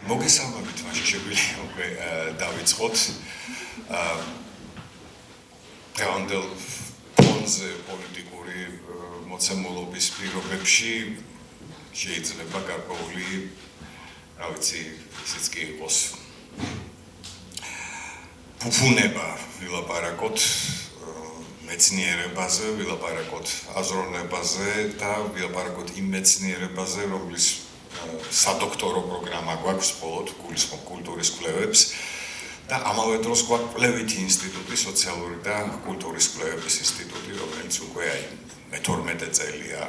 მოგესალმებით, მაშინ შეგვიძლია უკვე დავიწყოთ. დღევანდელ ფონზე პოლიტიკური მოცემულობის პირობებში შეიძლება გარკვეული, რა ვიცი, ისიც კი იყოს ფუფუნება ვილაპარაკოთ მეცნიერებაზე, ვილაპარაკოთ აზროვნებაზე და ვილაპარაკოთ იმ მეცნიერებაზე, რომლის სადოქტორო პროგრამა გვაქვს მხოლოდ გულისხმობ კულტურის კვლევებს და ამავე დროს გვაქვს კვლევითი ინსტიტუტი, სოციალური და კულტურის კვლევების ინსტიტუტი, რომელიც უკვე მე-12 წელია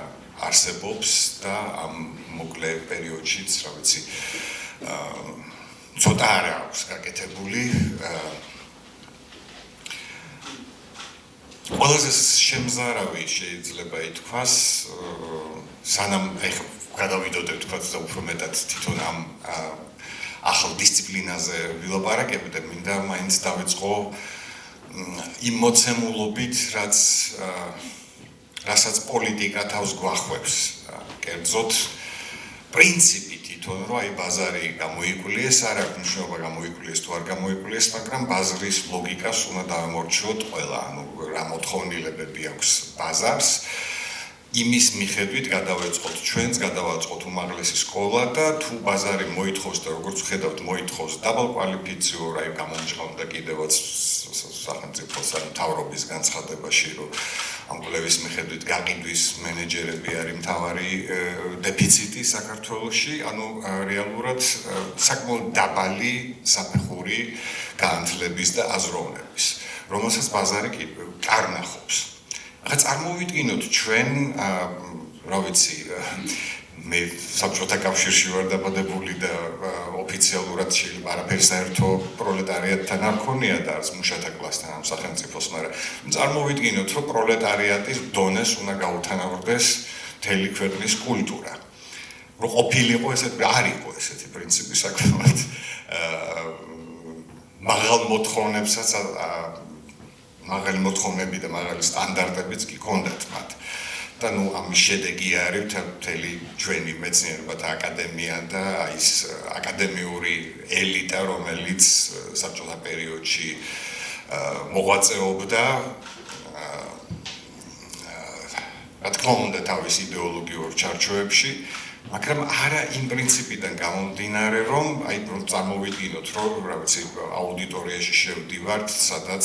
არსებობს და ამ მოკლე პერიოდშიც, რა ვიცი, ცოტა არა აქვს გაკეთებული. ყველაზე შემზარავი შეიძლება ითქვას, სანამ გადავიდოდეთ თქვა და უფრო მეტად თვითონ ამ ახალ დისციპლინაზე ვილაპარაკებ და მინდა მაინც დავიწყო იმ მოცემულობით, რასაც პოლიტიკა თავს გვახვევს. კერძოდ პრინციპი თვითონ, რომ აი ბაზარი გამოიკვლიეს, არ აქვს მნიშვნელობა გამოიკვლიეს თუ არ გამოიკვლიეს, მაგრამ ბაზრის ლოგიკას უნდა დავემორჩილოთ ყველა, ანუ რა მოთხოვნილებები აქვს ბაზარს. იმის მიხედვით გადავეწყოთ ჩვენს, გადავაწყოთ უმაღლესი სკოლა და თუ ბაზარი მოითხოვს და როგორც ვხედავთ, მოითხოვს დაბალ კვალიფიციურ, აი გამომჟღავნდა კიდევაც სახელმწიფოს ან მთავრობის განცხადებაში, რომ ამ კვლევის მიხედვით გაყიდვის მენეჯერები არის მთავარი დეფიციტი საქართველოში, ანუ რეალურად საკმაოდ დაბალი საფეხური განათლების და აზროვნების, რომელსაც ბაზარი კარნახობს. ახლა წარმოვიდგინოთ ჩვენ, რა ვიცი, მე საბჭოთა კავშირში ვარ დაბადებული და ოფიციალურად შეიძლება არაფერი საერთო პროლეტარიატთან არ ქონია და არც მუშათა კლასთან ამ სახელმწიფოს, მაგრამ წარმოვიდგინოთ, რომ პროლეტარიატის დონეს უნდა გაუთანაბრდეს მთელი ქვეყნის კულტურა. რომ ყოფილიყო ესეთი, არ იყო ესეთი პრინციპი საკმაოდ მაღალ მოთხოვნებსაც მაღალი მოთხოვნები და მაღალი სტანდარტებიც კი ჰქონდათ მათ. და ნუ ამის შედეგი არის მთელი ჩვენი მეცნიერებათა აკადემია და ის აკადემიური ელიტა, რომელიც საბჭოთა პერიოდში მოღვაწეობდა, რა თქმა უნდა, თავის იდეოლოგიურ ჩარჩოებში, მაგრამ არა იმ პრინციპიდან გამომდინარე, რომ აი წარმოვიდგინოთ, რომ რა ვიცი, აუდიტორიაში შევდივართ, სადაც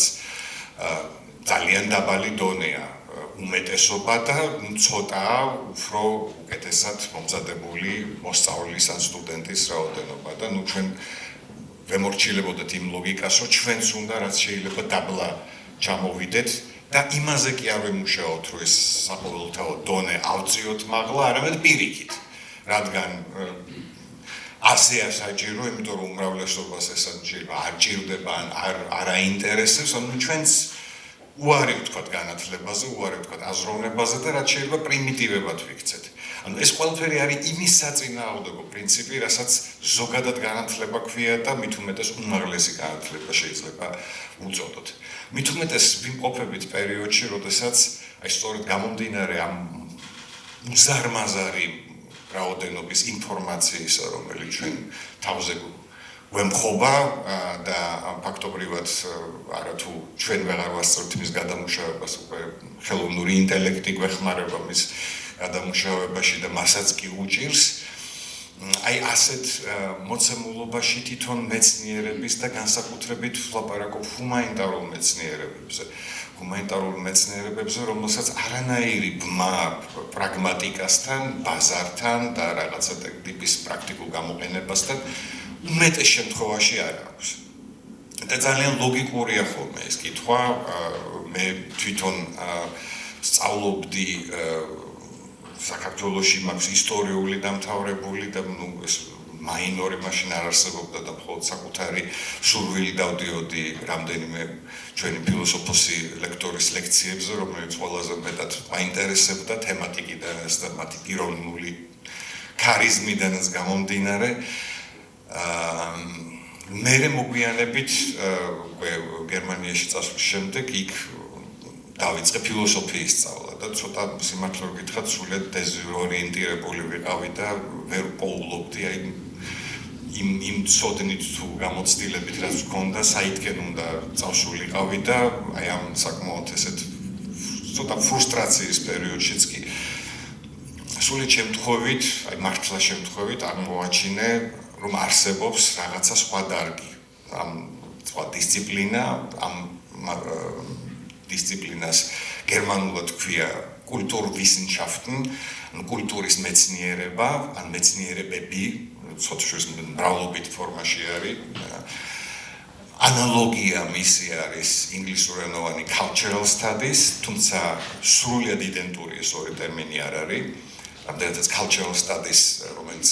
ძალიან დაბალი დონეა უმეტესობა და ცოტაა უფრო უკეთესად მომზადებული მოსწავლის ან სტუდენტის რაოდენობა და ნუ ჩვენ ვემორჩილებოდეთ იმ ლოგიკას, რომ ჩვენც უნდა რაც შეიძლება დაბლა ჩამოვიდეთ და იმაზე კი არ ვიმუშაოთ, რომ ეს საყოველთაო დონე ავწიოთ მაღლა, არამედ პირიქით, რადგან ასეა საჭირო, იმიტომ რომ უმრავლესობას ეს არ ჭირდება ან არ აინტერესებს, ანუ ჩვენც უარი ვთქვათ განათლებაზე, უარი ვთქვათ აზროვნებაზე და რაც შეიძლება პრიმიტივებად ვიქცეთ. ანუ ეს ყველაფერი არის იმის საწინააღმდეგო პრინციპი, რასაც ზოგადად განათლება ქვია და მით უმეტეს უმაღლესი განათლება შეიძლება უწოდოთ. მით უმეტეს ვიმყოფებით პერიოდში, როდესაც აი სწორედ გამომდინარე ამ უზარმაზარი რაოდენობის ინფორმაციისა, რომელიც ჩვენ თავზე ვემხობა და ფაქტობრივად არათუ ჩვენ ვეღარ ვასწავლთ მის გადამუშავებას, უკვე ხელოვნური ინტელექტი გვეხმარება მის გადამუშავებაში და მასაც კი უჭირს. აი ასეთ მოცემულობაში თვითონ მეცნიერების და განსაკუთრებით ვლაპარაკობ ჰუმანიტარულ მეცნიერებებზე. ჰუმანიტარულ მეცნიერებებზე, რომელსაც არანაირი ბმა პრაგმატიკასთან, ბაზართან და რაღაცა ტიპის პრაქტიკულ გამოყენებასთან უმეტეს შემთხვევაში არ აქვს. და ძალიან ლოგიკურია ხოლმე ეს კითხვა. მე თვითონ სწავლობდი საქართველოში მაქვს ისტორიული დამთავრებული და ნუ ეს მაინორი მაშინ არ არსებობდა და მხოლოდ საკუთარი სურვილი დავდიოდი რამდენიმე ჩვენი ფილოსოფოსი ლექტორის ლექციებზე, რომელიც ყველაზე მეტად მაინტერესებდა თემატიკიდანაც და მათი პიროვნული ქარიზმიდანაც გამომდინარე. მერე მოგვიანებით გერმანიაში წასვლის შემდეგ იქ დავიწყე ფილოსოფიის სწავლა და ცოტა სიმართლე გითხრათ, სულად დეზორიენტირებული ვიყავი და ვერ პოულობდი აი იმ ცოდნით თუ გამოცდილებით რაც გქონდა, საითკენ უნდა წავშულიყავი და აი ამ საკმაოდ ესეთ ცოტა ფრუსტრაციის პერიოდშიც კი სულით შემთხვევით, აი მართლა შემთხვევით აღმოვაჩინე, რომ არსებობს რაღაცა სხვა დარგი, ამ სხვა დისციპლინა, ამ დისციპლინას გერმანულად ქვია Kulturwissenschaften, კულტურის მეცნიერება, ან მეცნიერებები, ცოტა შეიძლება მრავლობით ფორმაში არის. ანალოგია მისი არის ინგლისურენოვანი cultural studies, თუმცა სრულად იდენტური ეს ორი ტერმინი არ არის. რამდენადაც cultural studies, რომელიც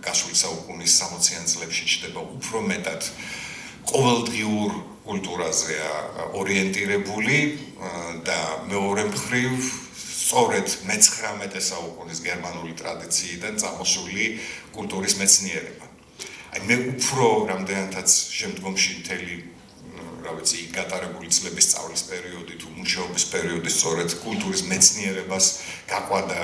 გასული საუკუნის 60-იან წლებში ჩნდება უფრო მეტად ყოველდღიურ კულტურაზეა ორიენტირებული და მეორე მხრივ სწორედ მე-19 საუკუნის გერმანული ტრადიციიდან წამოსული კულტურის მეცნიერება. აი მე უფრო რამდენადაც შემდგომში მთელი რა ვიცი გატარებული წლების სწავლის პერიოდი თუ მუშაობის პერიოდი სწორედ კულტურის მეცნიერებას გაყვადა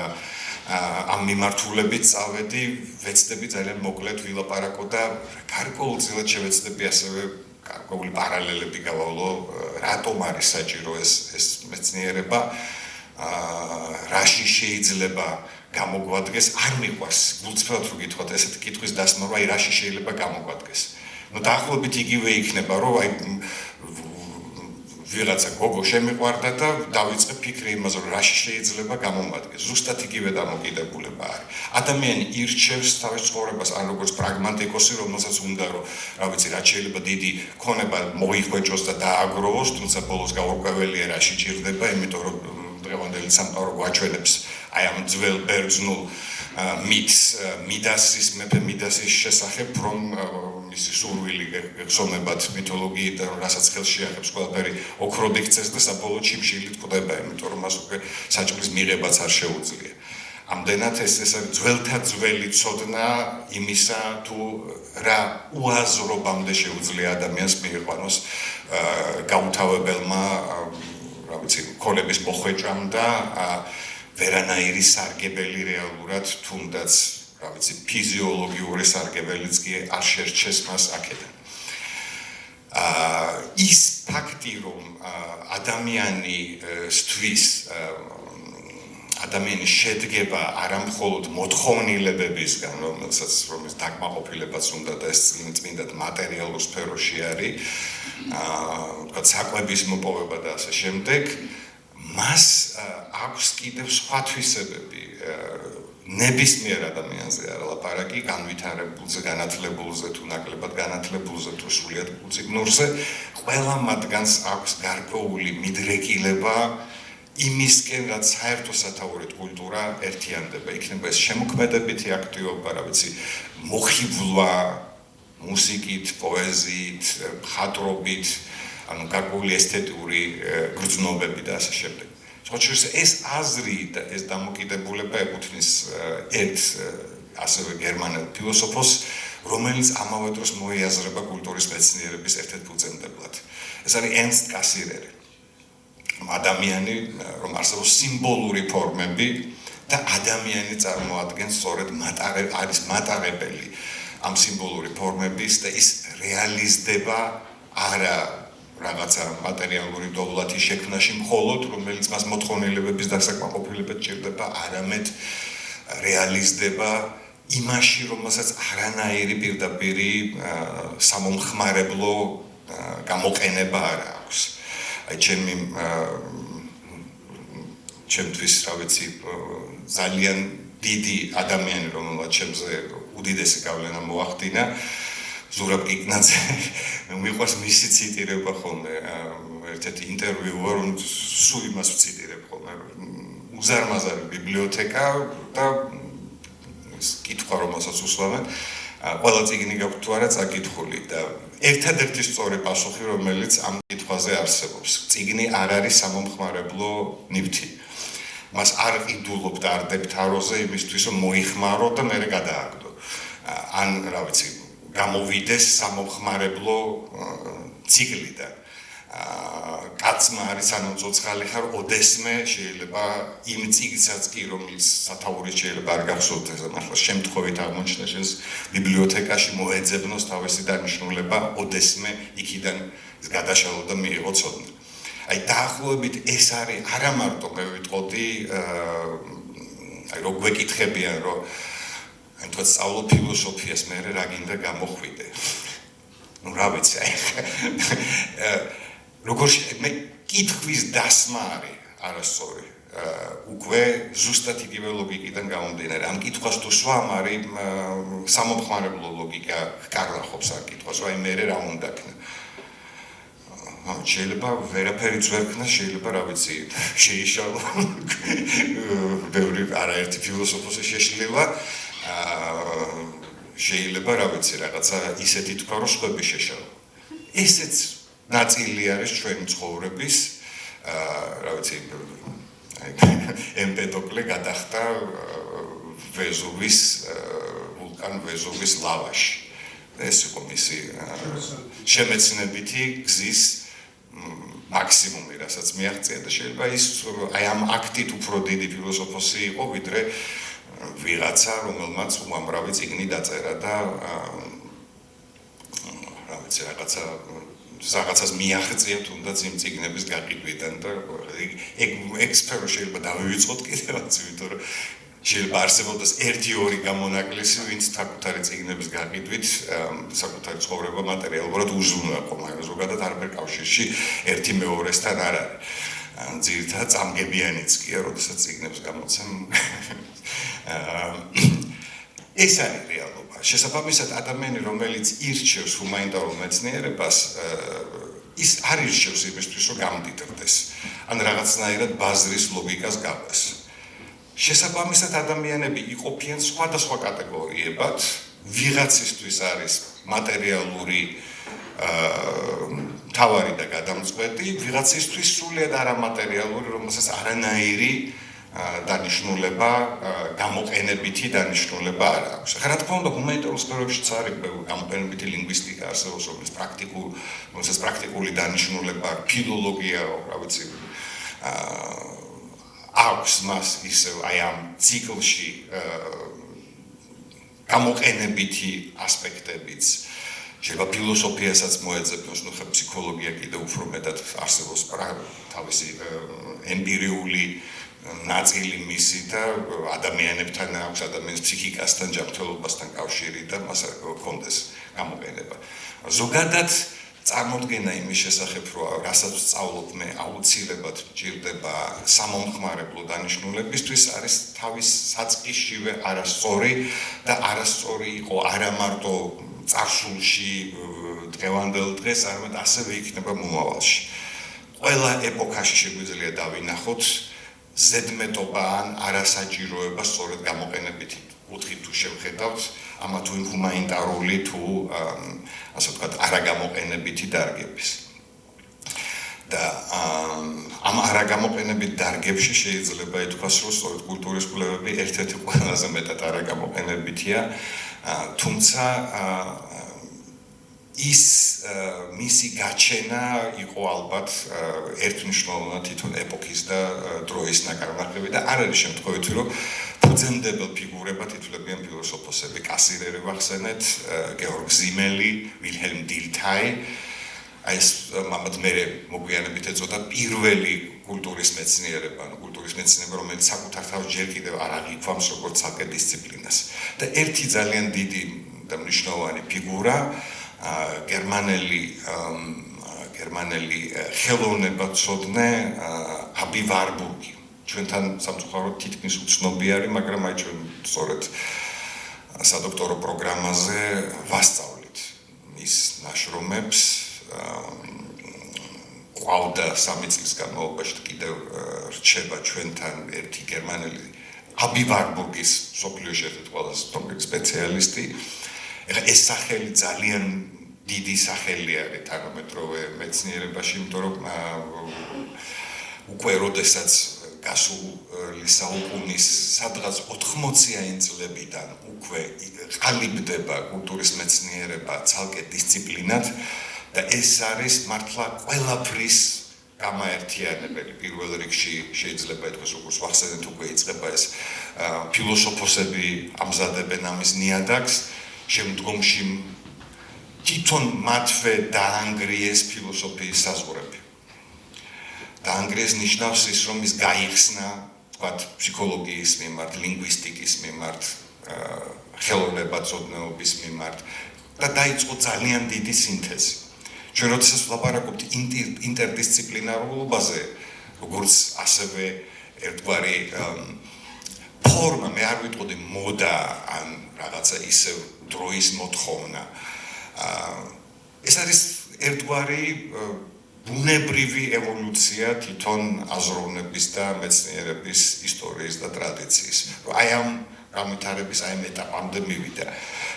ამ მიმართულებით წავედი, ვეცდები ძალიან მოკლედ ვილაპარაკო და გარკვეულწილად შევეცდები ასევე გარკვეული პარალელები გავავლო, რატომ არის საჭირო ეს მეცნიერება, რაში შეიძლება გამოგვადგეს, არ მიყვარს გულწრფელად რო გითხრათ ესეთი კითხვის დასმა, რომ აი რაში შეიძლება გამოგვადგეს. ნუ დაახლოებით იგივე იქნება, რომ აი ვიღაცა გოგო შემიყვარდა და დავიწყე ფიქრი იმაზე, რომ რაში შეიძლება გამომადგეს. ზუსტად იგივე დამოკიდებულება არის. ადამიანი ირჩევს თავის ცხოვრებას, ან როგორც პრაგმატიკოსი, რომელსაც უნდა რომ, რა ვიცი, რაც შეიძლება დიდი ქონება მოიხვეჭოს და დააგროვოს, თუმცა ბოლოს გაურკვეველია რაში ჭირდება, იმიტომ რომ დღევანდელი სამყარო გვაჩვენებს აი ამ ძველ ბერძნულ მითს, მეფე მიდასის შესახებ, რომ მისი სურვილი გეხსოვნებათ მითოლოგიიდან, რასაც ხელში ახებს ყველაფერი ოქროდ იქცეს და საბოლოოდ შიმშილით კვდება, იმიტომ რომ მას უკვე საჭმლის მიღებაც არ შეუძლია. ამდენად ეს არის ძველთა ძველი ცოდნა იმისა, თუ რა უაზრობამდე შეუძლია ადამიანს მიიყვანოს გაუთავებელმა რა ვიცი, ქონების მოხვეჭამ და ვერანაირი სარგებელი რეალურად თუნდაც რა ვიცი, ფიზიოლოგიური სარგებელიც კი არ შერჩეს მას აქედან. ის ფაქტი, რომ ადამიანის შედგება არა მხოლოდ მოთხოვნილებებისგან, რომელიც დაკმაყოფილებაც უნდა და ეს წმინდად მატერიალურ სფეროში არის, ვთქვათ, საკვების მოპოვება და ასე შემდეგ, მას აქვს კიდევ სხვა თვისებები. ნებისმიერ ადამიანზე არ ლაპარაკი, განვითარებულზე, განათლებულზე თუ ნაკლებად განათლებულზე თუ სრულიად უციგნურზე, ყველა მათგანს აქვს გარკვეული მიდრეკილება იმისკენ, რაც საერთო სათაურით კულტურა ერთიანდება. იქნება ეს შემოქმედებითი აქტივობა, რა ვიცი, მოხიბლა მუსიკით, პოეზიით, მხატვრობით, ანუ გარკვეული ესთეტური გრძნობები და ასე შემდეგ. ეს აზრი და ეს დამოკიდებულება ეკუთვნის ერთ ასევე გერმანელ ფილოსოფოსს, რომელიც ამავე დროს მოიაზრება კულტურის მეცნიერების ერთ-ერთ ფუძემდებლად. ეს არის ერნსტ კასირერი. ადამიანი, რომ არსებობს სიმბოლური ფორმები და ადამიანი წარმოადგენს სწორედ არის მატარებელი ამ სიმბოლური ფორმების და ის რეალიზდება არა რაღაცა მატერიალური დოვლათის შექმნაში მხოლოდ, რომელიც მას მოთხოვნილებების დასაკმაყოფილებლად ჭირდება, არამედ რეალიზდება იმაში, რომელსაც არანაირი პირდაპირი სამომხმარებლო გამოყენება არ აქვს. აი ჩემთვის, რა ვიცი, ძალიან დიდი ადამიანი, რომელსაც ჩემზე უდიდესი გავლენა მოახდინა, ზურაბ კიკნაძე, მიყვარს მისი ციტირება ხოლმე, ერთ-ერთი ინტერვიუა, რომ სულ იმას ვციტირებ ხოლმე, უზარმაზარი ბიბლიოთეკა და კითხვა, რომელსაც უსვამენ, ყველა წიგნი გაქვთ თუ არა წაკითხული და ერთადერთი სწორი პასუხი, რომელიც ამ კითხვაზე არსებობს. წიგნი არ არის სამომხმარებლო ნივთი. მას არ ყიდულობ და არ დებთ აროზე იმისთვის, რომ მოიხმარო და მერე გადააგდო. ან, რა ვიცი, გამოვიდეს სამომხმარებლო ციკლიდან. კაცმა არის ანუ ცოცხალი ხარ ოდესმე შეიძლება იმ წიგნსაც კი რომელიც სათაურის შეიძლება არ გახსოვდეს ახლა შემთხვევით აღმოჩნდა შენს ბიბლიოთეკაში მოეძებნოს თავისი დანიშნულება ოდესმე იქიდან გადაშალო და მიიღო ცოდნა. აი დაახლოებით ეს არის არა მარტო მე ვიტყოდი აი რო გვეკითხებიან რომ აი თქვა სწავლო ფილოსოფიას მე რა გინდა გამოხვიდე. ნუ რა ვიცი აი როგორ მე კითხვის დასმა არის არასწორი უკვე ზუსტად იგივე ლოგიკიდან გამომდინარე ამ კითხვას თუ სვამ არის სამომხმარებლო ლოგიკა კარლახობს ამ კითხვას აი მე რა უნდა ქნა შეიძლება ვერაფერიც ვერ ქნა შეიძლება რა ვიცი შეიშალო ბევრი არაერთი ფილოსოფოსი შეშლილა შეიძლება რა ვიცი რაღაცა ისეთი თქვა რომ სხვები შეშალო ესეც ნაწილი არის ჩვენი ცხოვრების რა ვიცი ემპედოკლე გადახდა ვეზუვის ვულკან ვეზუვის ლავაში ეს იყო მისი შემეცნებითი გზის მაქსიმუმი რასაც მიაღწია და შეიძლება ის აი ამ აქტით უფრო დიდი ფილოსოფოსი იყო ვიდრე ვიღაცა რომელმაც უამრავი წიგნი დაწერა და რა ვიცი რაღაცას მიაღწია თუნდაც იმ წიგნების გაყიდვიდან და ეგ სფერო შეიძლება დავივიწყოთ კიდევაც იმიტომ რომ შეიძლება არსებობდეს 1-2 გამონაკლისი ვინც საკუთარი წიგნების გაყიდვით საკუთარი ცხოვრება მატერიალურად უზრუნველყო მაგრამ ზოგადად არაფერ კავშირში ერთი მეორესთან არ არის ძირითადად წამგებიანიც კი როდესაც წიგნებს გამოცემ ეს არის რეალობა შესაბამისად ადამიანი რომელიც ირჩევს ჰუმანიტარულ მეცნიერებას ის არ ირჩევს იმისთვის რომ გამდიდრდეს ან რაღაცნაირად ბაზრის ლოგიკას გავას შესაბამისად ადამიანები იყოფიან სხვადასხვა კატეგორიებად ვიღაცისთვის არის მატერიალური თავარი და გადამწყვეტი ვიღაცისთვის სრულიად არამატერიალური რომელსაც არანაირი დანიშნულება გამოყენებითი დანიშნულება არ აქვს. ახლა რა თქმა უნდა ჰუმანიტარულ სფეროებშიც არის გამოყენებითი ლინგვისტიკა არსებობს რომელსაც პრაქტიკული დანიშნულება ფილოლოგია რა ვიცი აქვს მას ისევ აი ამ ციკლში გამოყენებითი ასპექტებიც შეიძლება ფილოსოფიასაც მოეძებნოს ნუ ხა ფსიქოლოგია კიდევ უფრო მეტად არსებობს თავისი ემპირიული ნაწილი მისი და ადამიანებთან აქვს ადამიანის ფსიქიკასთან ჯანმრთელობასთან კავშირი და მას კონდეს გამოყენება ზოგადად წარმოდგენა იმის შესახებ რომ რასაც სწავლობ მე აუცილებლად ჭირდება სამომხმარებლო დანიშნულებისთვის არის თავის საწყისშივე არასწორი და არასწორი იყო არა მარტო წარსულში დღევანდელ დღეს არამედ ასევე იქნება მომავალში ყველა ეპოქაში შეგვიძლია დავინახოთ ზედმეტობა ან არასაჭიროება სწორედ გამოყენებითი კუთხით თუ შევხედავთ ამა თუ იმ ჰუმანიტარული თუ ასე ვთქვათ არაგამოყენებითი დარგების და ამ არაგამოყენებით დარგებში შეიძლება ითქვას რომ სწორედ კულტურის კვლევები ერთ-ერთი ყველაზე მეტად არაგამოყენებითია თუმცა ის მისი გაჩენა იყო ალბათ ერთმნიშვნელოვნად თვითონ ეპოქის და დროის ნაკარნახები და არ არის შემთხვევითი რომ ფუძემდებელ ფიგურებად ითვლებიან ფილოსოფოსები კასირერი ვახსენეთ გეორგ ზიმელი ვილჰელმ დილთაი აი ეს მამად მე მოგვიანებით ეწოდა პირველი კულტურის მეცნიერება კულტურის მეცნიერება რომელიც საკუთარ თავს ჯერ კიდევ არ აღიქვამს როგორც ცალკე დისციპლინას და ერთი ძალიან დიდი და მნიშვნელოვანი ფიგურა გერმანელი ხელოვნებაცოდნე აბი ვარბურგი ჩვენთან სამწუხაროდ თითქმის უცნობი არის მაგრამ აი ჩვენ სწორედ სადოქტორო პროგრამაზე ვასწავლით მის ნაშრომებს ყავდა 3 წლის განმავლობაში კიდევ რჩება ჩვენთან ერთი გერმანელი აბი ვარბურგის სოფლიოში ერთ-ერთი ყველაზე ცნობილი სპეციალისტი ეხლა ეს სახელი ძალიან დიდი სახელი არის თანამედროვე მეცნიერებაში, იმიტომ რომ უკვე როდესაც გასული საუკუნის სადღაც 80-იანი წლებიდან უკვე ყალიბდება კულტურის მეცნიერება ცალკე დისციპლინად და ეს არის მართლა ყველაფრის გამაერთიანებელი. პირველ რიგში შეიძლება ითქვას, როგორც ვახსენეთ, უკვე იწყება ეს ფილოსოფოსები ამზადებენ ამის ნიადაგს, შემდგომში თვითონ მათვე დაანგრიეს ფილოსოფიის საზღვრები. დაანგრიეს ნიშნავს ის, რომ ის გაიხსნა, თქვათ, ფსიქოლოგიის მიმართ, ლინგვისტიკის მიმართ, ხელოვნებაცოდნეობის მიმართ და დაიწყო ძალიან დიდი სინთეზი. ჩვენ როდესაც ვლაპარაკობთ ინტერდისციპლინარულობაზე, როგორც ასევე ერთგვარი ფორმა, მე არ ვიტყოდი მოდა ან რაღაცა ისევ დროის მოთხოვნა. ეს არის ერთგვარი ბუნებრივი ევოლუცია თვითონ აზროვნების და მეცნიერების ისტორიის და ტრადიციის. აი ამ განვითარების აი ამ ეტაპამდე მივიდა.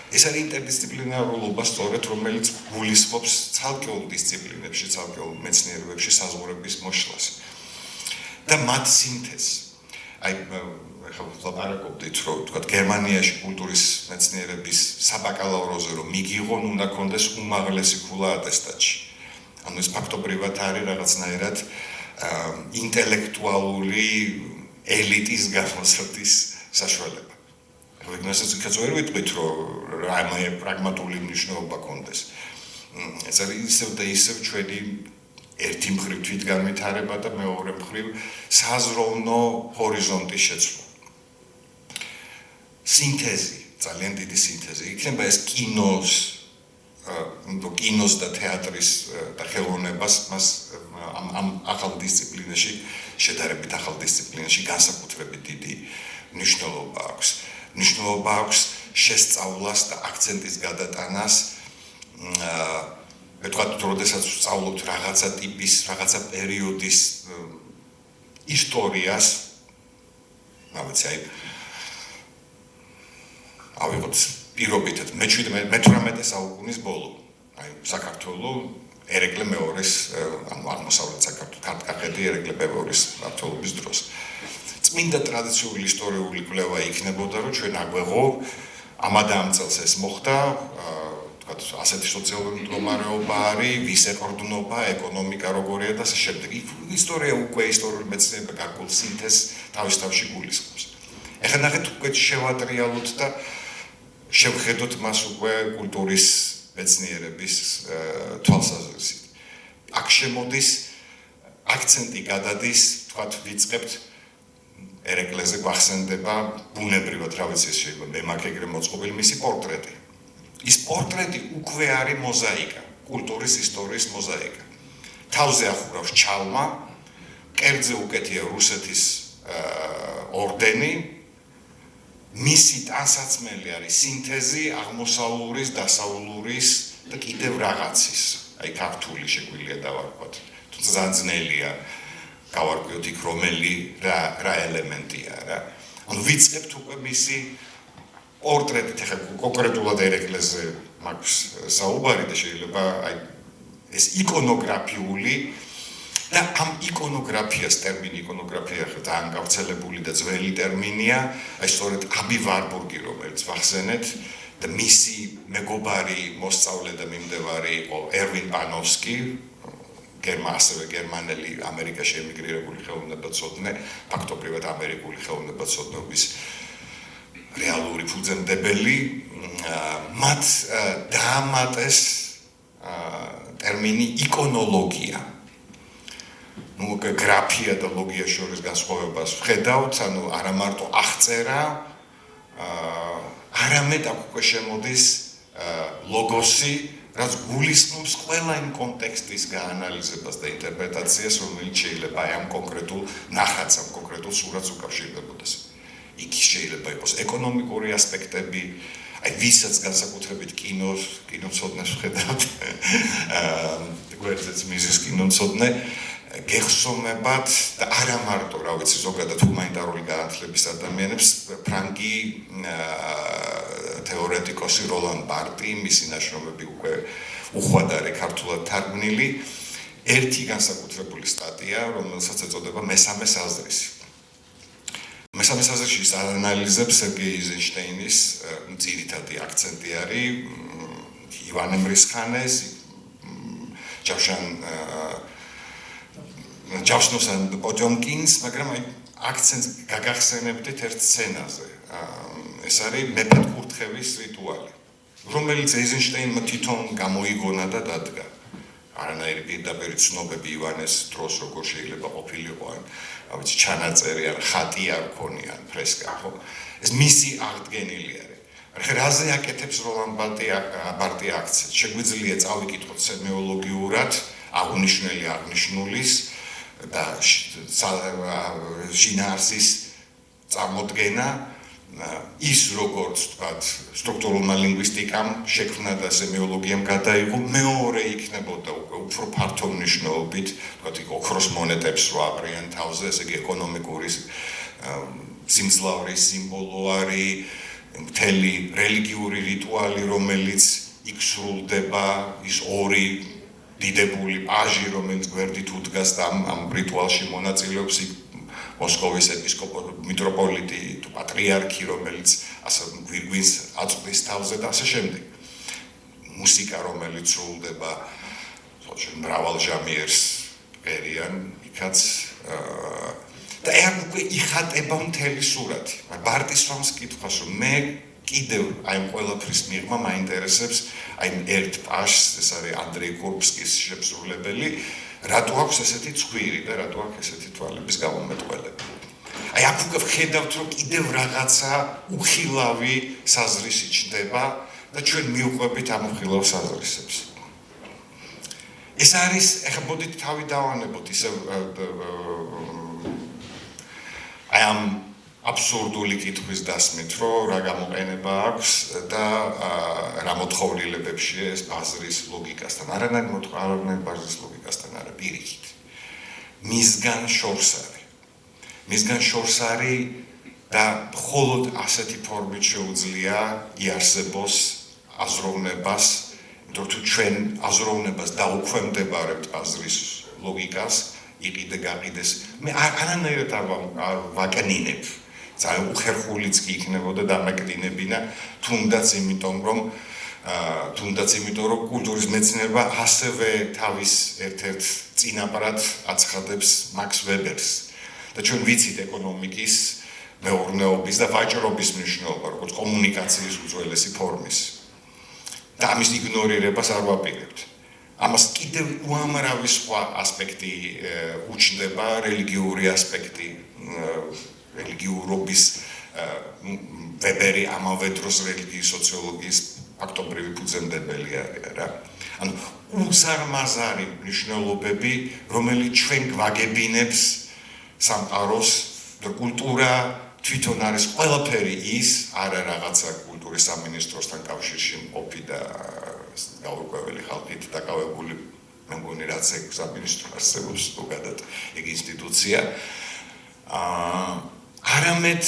ეს არის ინტერდისციპლინარულობა სწორედ, რომელიც გულისხმობს ცალკეულ დისციპლინებში, ცალკეულ მეცნიერებებში საზღვრების მოშლას და მათ სინთეზს. აი ვაპარაკობდით, რომ თქვა გერმანიაში კულტურის მეცნიერების საბაკალავროზე რომ მიგიღონ, უნდა კონდეს უმაღლესი ქულა ატესტატში. ანუ ეს ფაქტობრივად არის რაღაცნაირად ინტელექტუალური ელიტის გამოსვლის საშუალება. რეგნასაც იქაც ვერ ვიტყვით, რომ აი პრაგმატული მნიშვნელობა კონდეს. ეს არის ისევ და ისევ ჩვენი ერთი მხრივ თვითგანვითარება და მეორე მხრივ საზროვნო ჰორიზონტის შეცვლა. სინთეზი, ძალიან დიდი სინთეზი. იქნება ეს კინოს და თეატრის და ხელოვნებას მას ამ ახალ დისციპლინაში, შედარებით ახალ დისციპლინაში განსაკუთრებით დიდი მნიშვნელობა აქვს. მნიშვნელობა აქვს შესწავლას და აქცენტის გადატანას. მე თქვა, როდესაც ვსწავლობთ რაღაცა ტიპის, რაღაცა პერიოდის ისტორიას, რაღაცა ავიღოთ პირობითად მე-18 საუკუნის ბოლო. აი საქართველოს ერეკლე მეორის, ანუ აღმოსავლეთ საქართველოს კახეთი ერეკლე მეორის მმართველობის დროს. წმინდა ტრადიციული ისტორიული კვლევა იქნებოდა, რომ ჩვენ აგვეღო ამადა ამ წელს ეს მოხდა, თქვათ, ასეთი სოციალური მდგომარეობა არის, ვის ეყრდნობა, ეკონომიკა როგორია და ასე შემდეგ. ისტორია უკვე ისტორიული მეცნიერება გარკვეულ სინთეზს თავის თავში გულისხმობს. ეხლა ნახეთ უკვე შევატრიალოთ და შევხედოთ მას უკვე კულტურის მეცნიერების თვალსაზრისით. აქ შემოდის აქცენტი გადადის, თქვათ, ვიწყებთ ერეკლეზე გვახსენდება ბუნებრივად, რა ვიცი, შეიძლება მე მაქვს ეგრე მოწყობილი მისი პორტრეტი. ის პორტრეტი უკვე არის მოზაიკა, კულტურის ისტორიის მოზაიკა. თავზე ახურავს ჩალმა, კერძზე უკეთია რუსეთის ორდენი, მისი ტანსაცმელი არის სინთეზი აღმოსავლურის, დასავლურის და კიდევ რაღაცის. აი ქართული შეგვიძლია დავარქვათ, თუმცა ძალიან ძნელია გავარკვიოთ იქ რომელი რა ელემენტია რა. ანუ ვიწყებთ უკვე მისი პორტრეტით, ეხლა კონკრეტულად ერეკლეზე მაქვს საუბარი და შეიძლება აი ეს იკონოგრაფიული და ამ იკონოგრაფიას ტერმინი იკონოგრაფია ხო ძალიან გავრცელებული და ძველი ტერმინია, აი სწორედ აბი ვარბურგი, რომელიც ვახსენეთ და მისი მეგობარი, მოსწავლე და მიმდევარი იყო ერვინ პანოვსკი, ასევე გერმანელი ამერიკაში ემიგრირებული ხელოვნებაცოდნე, ფაქტობრივად ამერიკული ხელოვნებაცოდნეობის რეალური ფუძემდებელი, მათ დაამატეს ტერმინი იკონოლოგია. ნუ გრაფია და ლოგია შორის განსხვავებას ვხედავთ, ანუ არა მარტო აღწერა, არამედ აქ უკვე შემოდის ლოგოსი, რაც გულისხმობს ყველა იმ კონტექსტის გაანალიზებას და ინტერპრეტაციას, რომელიც შეიძლება აი ამ კონკრეტულ ნახატს, ამ კონკრეტულ სურათს უკავშირდებოდეს. იქ შეიძლება იყოს ეკონომიკური ასპექტები, აი ვისაც განსაკუთრებით კინოცოდნეს ვხედავთ, გვერდზეც მიზის კინოცოდნე, გეხსომებათ და არა მარტო, რა ვიცი, ზოგადად ჰუმანიტარული განათლების ადამიანებს, ფრანგი თეორეტიკოსი როლან ბარტი, მისი ნაშრომები უკვე უხვად არის ქართულად თარგმნილი, ერთი განსაკუთრებული სტატია, რომელსაც ეწოდება მესამე საზრისი. მესამე საზრისში აანალიზებს სერგეი იზენშტეინის ძირითადი აქცენტი არის ივანე მრისხანეს, ჯავშნოს ან პოჯომკინს, მაგრამ აი აქცენტს გაგახსენებდით ერთ სცენაზე. ეს არის მეფედ კურთხევის რიტუალი, რომელიც ეიზენშტეინმა თვითონ გამოიგონა და დადგა. არანაირი პირდაპირ ცნობები ივანეს დროს როგორ შეიძლება ყოფილიყო, ან ვიცი ჩანაწერი ან ხატი არ ქონია, ან ფრესკა, ხო? ეს მისი აღდგენილი არის. რაზე აკეთებს როლან ბარტი აქცენტს? შეგვიძლია წავიკითხოთ სემიოლოგიურად აღნიშნული აღნიშნულის და შინაარსის წარმოდგენა ის როგორც ვთქვათ სტრუქტურულმა ლინგვისტიკამ შექმნა და სემიოლოგიამ გადაიღო, მეორე იქნებოდა უფრო ფართო მნიშვნელობით, ვთქვათ ოქროს მონეტებს რო აპრიან თავზე, ესე იგი ეკონომიკური სიმძლავრის სიმბოლო არის, მთელი რელიგიური რიტუალი, რომელიც იქ სრულდება, ის ორი დიდებული პაჟი, რომელიც გვერდით უდგას და ამ რიტუალში მონაწილეობს, მოსკოვის ეპისკოპოსი, მიტროპოლიტი თუ პატრიარქი, რომელიც ასე გვირგვინს აწვდის თავზე და ასე შემდეგ. მუსიკა, რომელიც სრულდება, მრავალჟამიერს ღერიან, იქაც და ეგ უკვე იხატება მთელი სურათი. ბარტის რამს კითხვას, რომ მე კიდევ აი ყველაფრის მიღმა მაინტერესებს აი ერთ პაჟს, ეს არის ანდრეი კურბსკის შემსრულებელი, რატო აქვს ესეთი ცხვირი და რატო აქვს ესეთი თვალების გამომეტყველება. აი აქ უკვე ვხედავთ, რომ კიდევ რაღაცა უხილავი საზრისი ჩნდება და ჩვენ მივყვებით ამ უხილავ საზრისებს. ეს არის, ეხლა მოდით თავი დავანებოთ ისე აი ამ აბსურდული კითხვის დასმით, რომ რა გამოყენება აქვს და რა მოთხოვნილებებშია ეს ბაზრის ლოგიკასთან. არანაირ ბაზრის ლოგიკასთან არა, პირიქით. მისგან შორს არის და მხოლოდ ასეთი ფორმით შეუძლია იარსებოს აზროვნებას, იმიტომ თუ ჩვენ აზროვნებას დაუქვემდებარებთ ბაზრის ლოგიკას, იყიდე გაყიდეს, მე არანაირად არ ვაკნინებ. ძალიან უხერხულიც კი იქნებოდა დამაკდინებინა, თუნდაც იმიტომ, რომ კულტურის მეცნიერება ასევე თავის ერთ-ერთ წინაპრად აცხადებს მაქს ვებერს. და ჩვენ ვიცით ეკონომიკის, მეურნეობის და ვაჭრობის მნიშვნელობა, როგორც კომუნიკაციის უძველესი ფორმის. და ამის იგნორირებას არ ვაპირებთ. ამას კიდევ უამრავი სხვა ასპექტი უჩნდება, რელიგიური ასპექტი, რელიგიურობის ვებერი ამავე დროს რელიგიის სოციოლოგიის ფაქტობრივი ფუძემდებელი არის რა. ანუ უზარმაზარი მნიშვნელობები, რომელიც ჩვენ გვაგებინებს სამყაროს და კულტურა თვითონ არის ყველაფერი ის, არა რაღაცა კულტურის სამინისტროსთან კავშირში მყოფი და გაურკვეველი ხალხით დაკავებული, მე მგონი რაც ეგ სამინისტრო არსებობს ზოგადად ეგ ინსტიტუცია. არამედ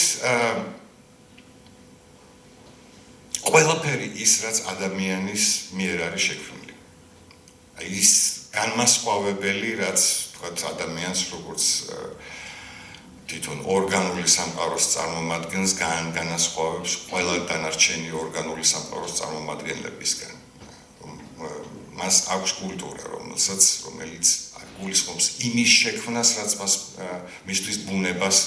ყველაფერი ის, რაც ადამიანის მიერ არის შექმნილი. აი ის განმასხვავებელი, რაც თქვათ ადამიანს როგორც თვითონ ორგანული სამყაროს წარმომადგენს განასხვავებს ყველა დანარჩენი ორგანული სამყაროს წარმომადგენლებისგან. მას აქვს კულტურა, რომელიც გულისხმობს იმის შექმნას, რაც მისთვის ბუნებას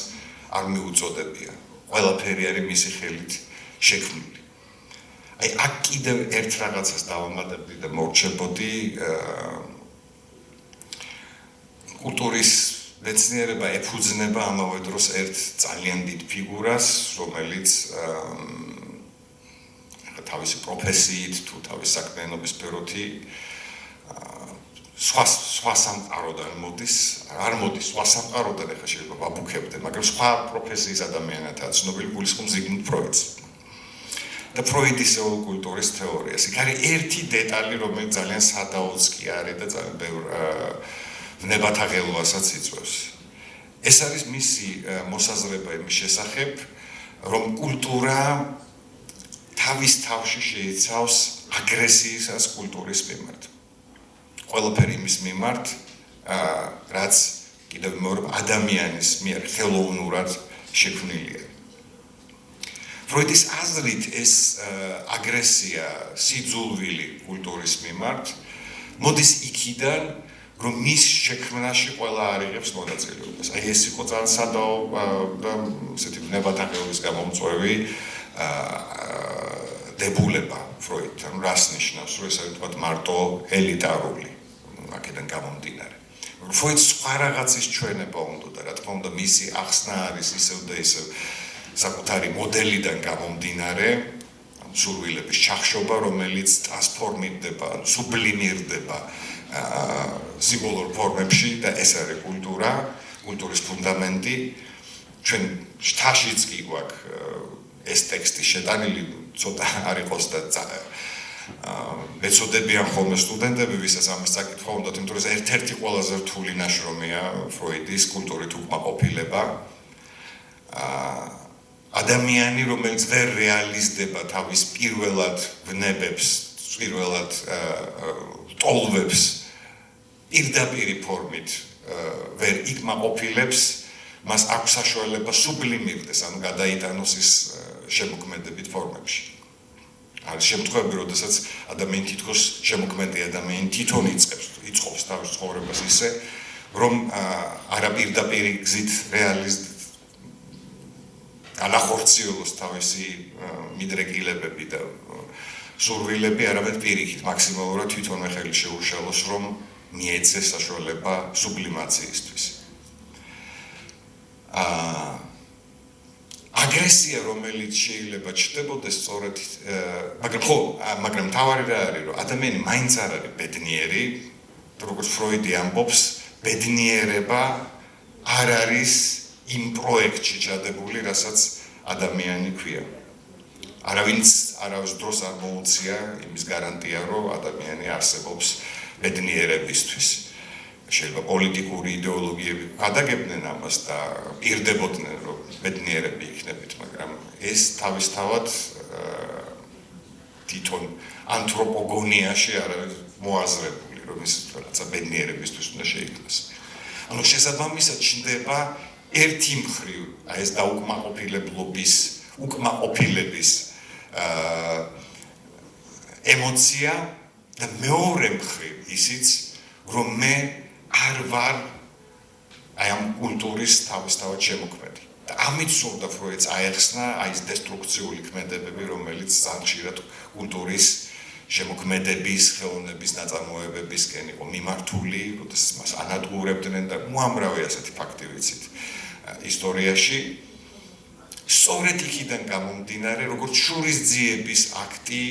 არ მიუწოდებია. ყველაფერი არის მისი ხელით შექმნილი. აი აქ კიდევ ერთ რაღაცას დავამატებდი და მორჩებოდი კულტურის მეცნიერება ეფუძნება ამავე დროს ერთ ძალიან დიდ ფიგურას, რომელიც თავისი პროფესიით თუ თავისი საქმიანობის სფეროთი სხვა სამყაროდან მოდის, არ მოდის სხვა სამყაროდან, ეხლა შეიძლება ვაბუქებდე, მაგრამ სხვა პროფესიის ადამიანადაა ცნობილი, გულისხმობს ზიგმუნდ ფროიდს. და ფროიდის კულტურის თეორიას. იქ არის ერთი დეტალი, რომელიც ძალიან სადაოც კი არის და ძალიან ბევრ ნებათაღელვასაც იწვევს. ეს არის მისი მოსაზრება იმის შესახებ, რომ კულტურა თავის თავში შეიცავს აგრესიისას კულტურის მიმართ. ყველაფერი იმის მიმართ, რაც კიდევ მეორე ადამიანის მიერ ხელოვნურად შექმნილია. ფროიდის აზრით ეს აგრესია, სიძულვილი კულტურის მიმართ მოდის იქიდან რომ მის შექმნაში ყველა არიღებს მონაწილეობას. აი ეს იყო ძალიან სადაო და ესეთი ნებათაღების გამომწვევი დებულება ფროიდთან, რას ნიშნავს, რომ ესე ვთქვათ მარტო ელიტარული აქედან გამომდინარე. ფროიდს სხვა რაღაცის ჩვენება უნდა და რა თქმა უნდა მისი ახსნა არის ისევ და ისევ საკუთარი მოდელიდან გამომდინარე, სურვილების ჩახშობა, რომელიც ტრანსფორმირდება, სუბლიმირდება სიმბოლურ ფორმებში და ეს არის კულტურა, კულტურის ფუნდამენტი. ჩვენ შთაშიც კი გვაქვს ეს ტექსტი შეტანილი, ცოტა არ იყოს და ეცოდებიან ხოლმე სტუდენტები, ვისაც ამას წაკითხვა უნდათ, იმიტომ რომ ერთ-ერთი ყველაზე რთული ნაშრომია ფროიდის კულტურით უკმაყოფილება. ადამიანი, რომელიც ვერ რეალიზდება თავის პირველად ვნებებს, პირველად ტოლვებს პირდაპირი ფორმით ვერ იქმაყოფილებს, მას აქვს საშუალება სუბლიმირდეს, ანუ გადაიტანოს ის შემოქმედებით ფორმებში. არის შემთხვევები, როდესაც ადამიანი თითქოს შემოქმედი ადამიანი თვითონ იწყობს თავის ცხოვრებას ისე, რომ არა პირდაპირი გზით განახორციელოს თავისი მიდრეკილებები და სურვილები, არამედ პირიქით მაქსიმალურად თვითონვე ხელი შეუშალოს, რომ მიეცეს საშუალება სუბლიმაციისთვის. აგრესია, რომელიც შეიძლება ჩნდებოდეს სწორედ, მაგრამ თავარი რა არის, რომ ადამიანი მაინც არ არის ბედნიერი, როგორც ფროიდი ამბობს, ბედნიერება არ არის იმ პროექტში ჩადებული, რასაც ადამიანი ქვია. არავის დროს არ მოუწია იმის გარანტია, რომ ადამიანი არსებობს ბედნიერებისთვის. შეიძლება პოლიტიკური იდეოლოგიები გადაგებდნენ ამას და პირდებოდნენ, რომ ბედნიერები იქნებით, მაგრამ ეს თავისთავად თვითონ ანთროპოგონიაში არ არის მოაზრებული, რომ ის რაღაცა ბედნიერებისთვის უნდა შეიქმნას. ანუ შესაბამისად ჩნდება ერთი მხრივ ეს უკმაყოფილების ემოცია და მეორე მხრივ ისიც, რომ მე არ ვარ აი ამ კულტურის თავისთავად შემოქმედი. და ამით სურდა ფროიდს აეხსნა აი ეს დესტრუქციული ქმედებები, რომელიც ძალიან ხშირად კულტურის შემოქმედების, ხელოვნების ნაწარმოებებისკენ იყო მიმართული, როდესაც მას ანადგურებდნენ და უამრავი ასეთი ფაქტი ვიცით ისტორიაში. სწორედ იქიდან გამომდინარე, როგორც შურისძიების აქტი,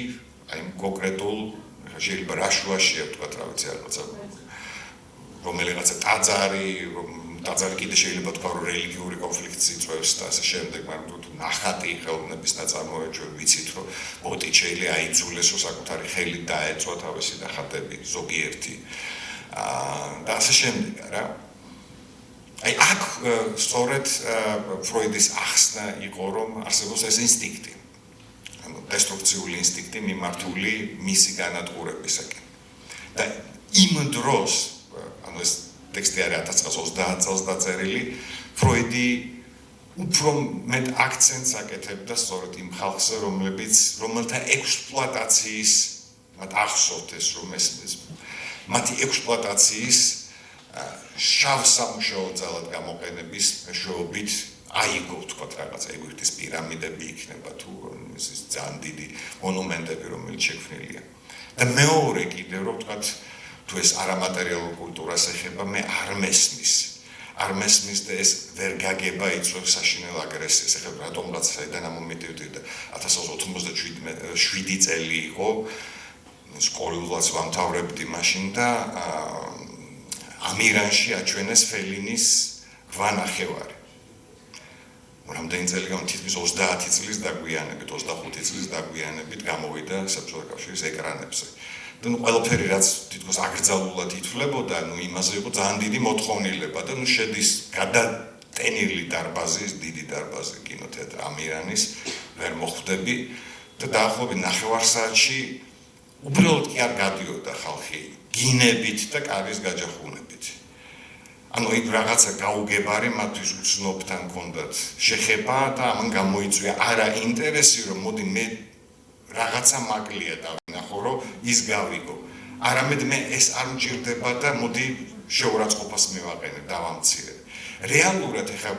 აი კონკრეტულ შეიძლება რაშუაშია თქვათ, რა ვიცი, რაღაცა რომელიღაცა ტაძარი კიდე შეიძლება თქვა, რომ რელიგიური კონფლიქტს იწვევს და ასე შემდეგ, მაგრამ თუ ნახატი ხელოვნების ნაწარმოები ჩვენ ვიცით, რომ ბოტიჩელი აიძულესო საკუთარი ხელით დაეწვა თავისი ნახატები ზოგიერთი და ასე შემდეგ, რა. აი აქ სწორედ ფროიდის ახსნა იყო, რომ არსებობს ეს ინსტინქტი, ანუ დესტრუქციული ინსტინქტი მიმართული მისი განადგურებისაკენ. და იმ დროს, ანუ ეს ტექსტი არის 1930 წელს დაწერილი, ფროიდი უფრო მეტ აქცენტს აკეთებდა სწორედ იმ ხალხზე, რომელთა ექსპლუატაციის, მათ ახსოვთ ეს, რომ ეს მათი ექსპლუატაციის შავ სამუშაო ძალად გამოყენების მეშვეობით აიგო, თქვათ, რაღაცა ეგვიპტის პირამიდები იქნება თუ ის ძალიან დიდი მონუმენტები, რომელიც შექმნილია. და მეორე კიდე, რომ თქვათ, თუ ეს არამატერიალურ კულტურას ეხება, მე არ მესმის და ეს ვერ გაგება იწვევს საშინელ აგრესიას. ეხლა რატომღაც საიდან ამომედივდი და 1987 წელი იყო, სკოლულაც ვამთავრებდი მაშინ და ამირანში აჩვენეს ფელინის 8 ნახევარი. რამდენი წელი თითქმის 30 წლის დაგვიანებით, 25 წლის დაგვიანებით გამოვიდა საბჭოთა კავშირის ეკრანებზე. და ყველაფერი რაც თითქოს აკრძალულად ითვლებოდა, იმაზე იყო ძალიან დიდი მოთხოვნილება და შედის გადატენილი დარბაზის, დიდი დარბაზი კინოთეატრ ამირანის ვერ მოხვდები და დაახლოებით ნახევარ საათში უბრალოდ კი არ გადიოდა ხალხი გინებით და კარის გაჯახუნებით. ანუ იქ რაღაცა გაუგებარი მათთვის უცნობთან ჰქონდათ შეხება და ამან გამოიწვია არა ინტერესი, რომ მოდი მე რაღაცა მაკლია დავინახო, რომ ის გავიგო. არამედ მე ეს არ მჭირდება და მოდი შეურაცხყოფას მივაყენებ, დავამცირებ. რეალურად ეხლა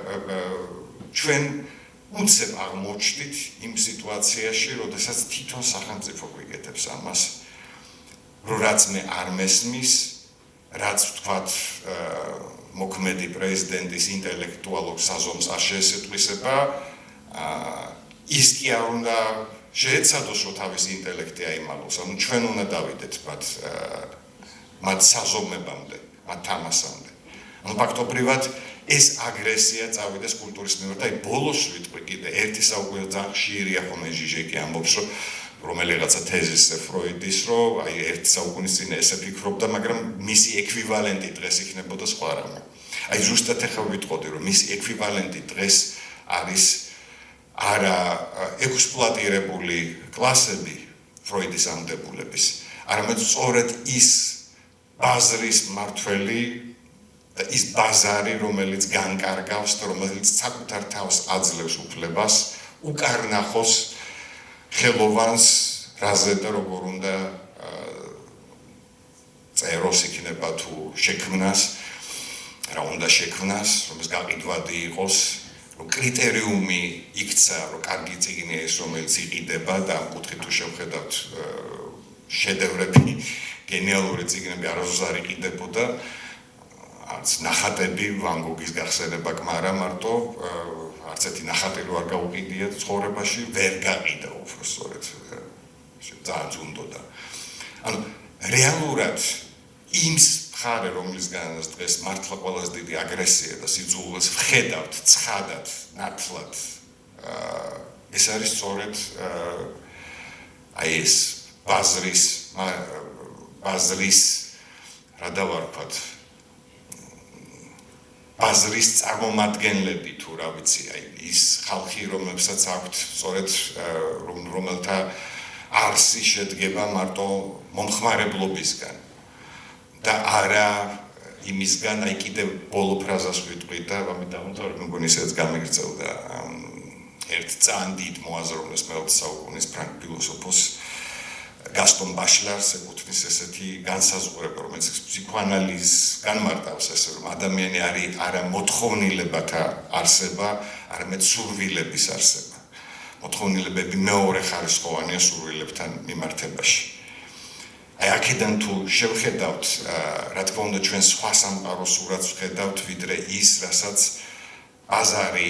ჩვენ უცებ აღმოჩნდით იმ სიტუაციაში, როდესაც თვითონ სახელმწიფო გვიგეთებს ამას, რომ რაც მე არ მესმის, რაც ვთქვათ მოქმედი პრეზიდენტის ინტელექტუალურ საზომს არ შეესწრება, ის კი არ უნდა შეეცადოს, რომ თავისი ინტელექტი აიმალოს. ანუ ჩვენ უნდა დავიდეთ მათ საზომებამდე, მათ თამასამდე. ანუ ფაქტობრივად ეს აგრესია წავიდეს კულტურის მიერ და ბოლოს ვიტყვი კიდე ერთი საუკუნე ძალიან ხშირია ხოლმე ჟიჟეკი ამბობს, რომ რომელიღაცა თეზისზე ფროიდის, რომ აი ერთი საუკუნის წინ ესე ფიქრობდა, მაგრამ მისი ექვივალენტი დღეს იქნებოდა სხვა რამე. აი ზუსტად ახლა ვიტყოდი, რომ მისი ექვივალენტი დღეს არის არა ექსპლუატირებული კლასები ფროიდის ამდებულების, არამედ სწორედ ის ბაზრის მართველი და ის ბაზარი, რომელიც განკარგავს და რომელიც საკუთარ თავს აძლევს უფლებას, უკარნახოს ხელოვანს, რაზე და როგორ უნდა წეროს იქნება თუ შექმნას, რა უნდა შექმნას, რომ ეს გაყიდვადი იყოს, რომ კრიტერიუმი იქცა, რომ კარგი წიგნია ის, რომელიც იყიდება და ამ კუთხით თუ შევხედავთ შედევრები, გენიალური წიგნები არასდროს არ იყიდებოდა, არც ნახატები ვან გოგის გახსენება კმარა მარტო არც ერთი ნახატი რო არ გაუყიდია ცხოვრებაში ვერ გაყიდა უფრო სწორედ ძალიან ზუნდოდა. ანუ რეალურად იმ მხარე რომლისგანაც დღეს მართლა ყველაზე დიდი აგრესია და სიძულვეს ვხედავთ ცხადად, ნათლად ეს არის სწორედ აი ეს ბაზრის რა დავარქვათ ბაზრის წარმომადგენლები თუ რა ვიცი, აი ის ხალხი, რომელსაც აქვთ სწორედ რომელთა არსი შედგება მარტო მომხმარებლობისგან და არა იმისგან, აი კიდევ ბოლო ფრაზას ვიტყვი და ამით დავამთავრებ, მეგონი ისედაც გამიგრძელდა ერთ ძალიან დიდ მოაზროვნეს მეოცე საუკუნის ფრანგ ფილოსოფოს გასტონ ბაშლარს ეკუთვნის ესეთი განსაზღვრება, რომელიც ფსიქოანალიზს განმარტავს ესე, რომ ადამიანი არის არა მოთხოვნილებათა არსება, არამედ სურვილების არსება. მოთხოვნილებები მეორე ხარისხოვანია სურვილებთან მიმართებაში. აი აქედან თუ შევხედავთ, რა თქმა უნდა ჩვენ სხვა სამყაროს სურათს ვხედავთ, ვიდრე ის, რასაც ბაზარი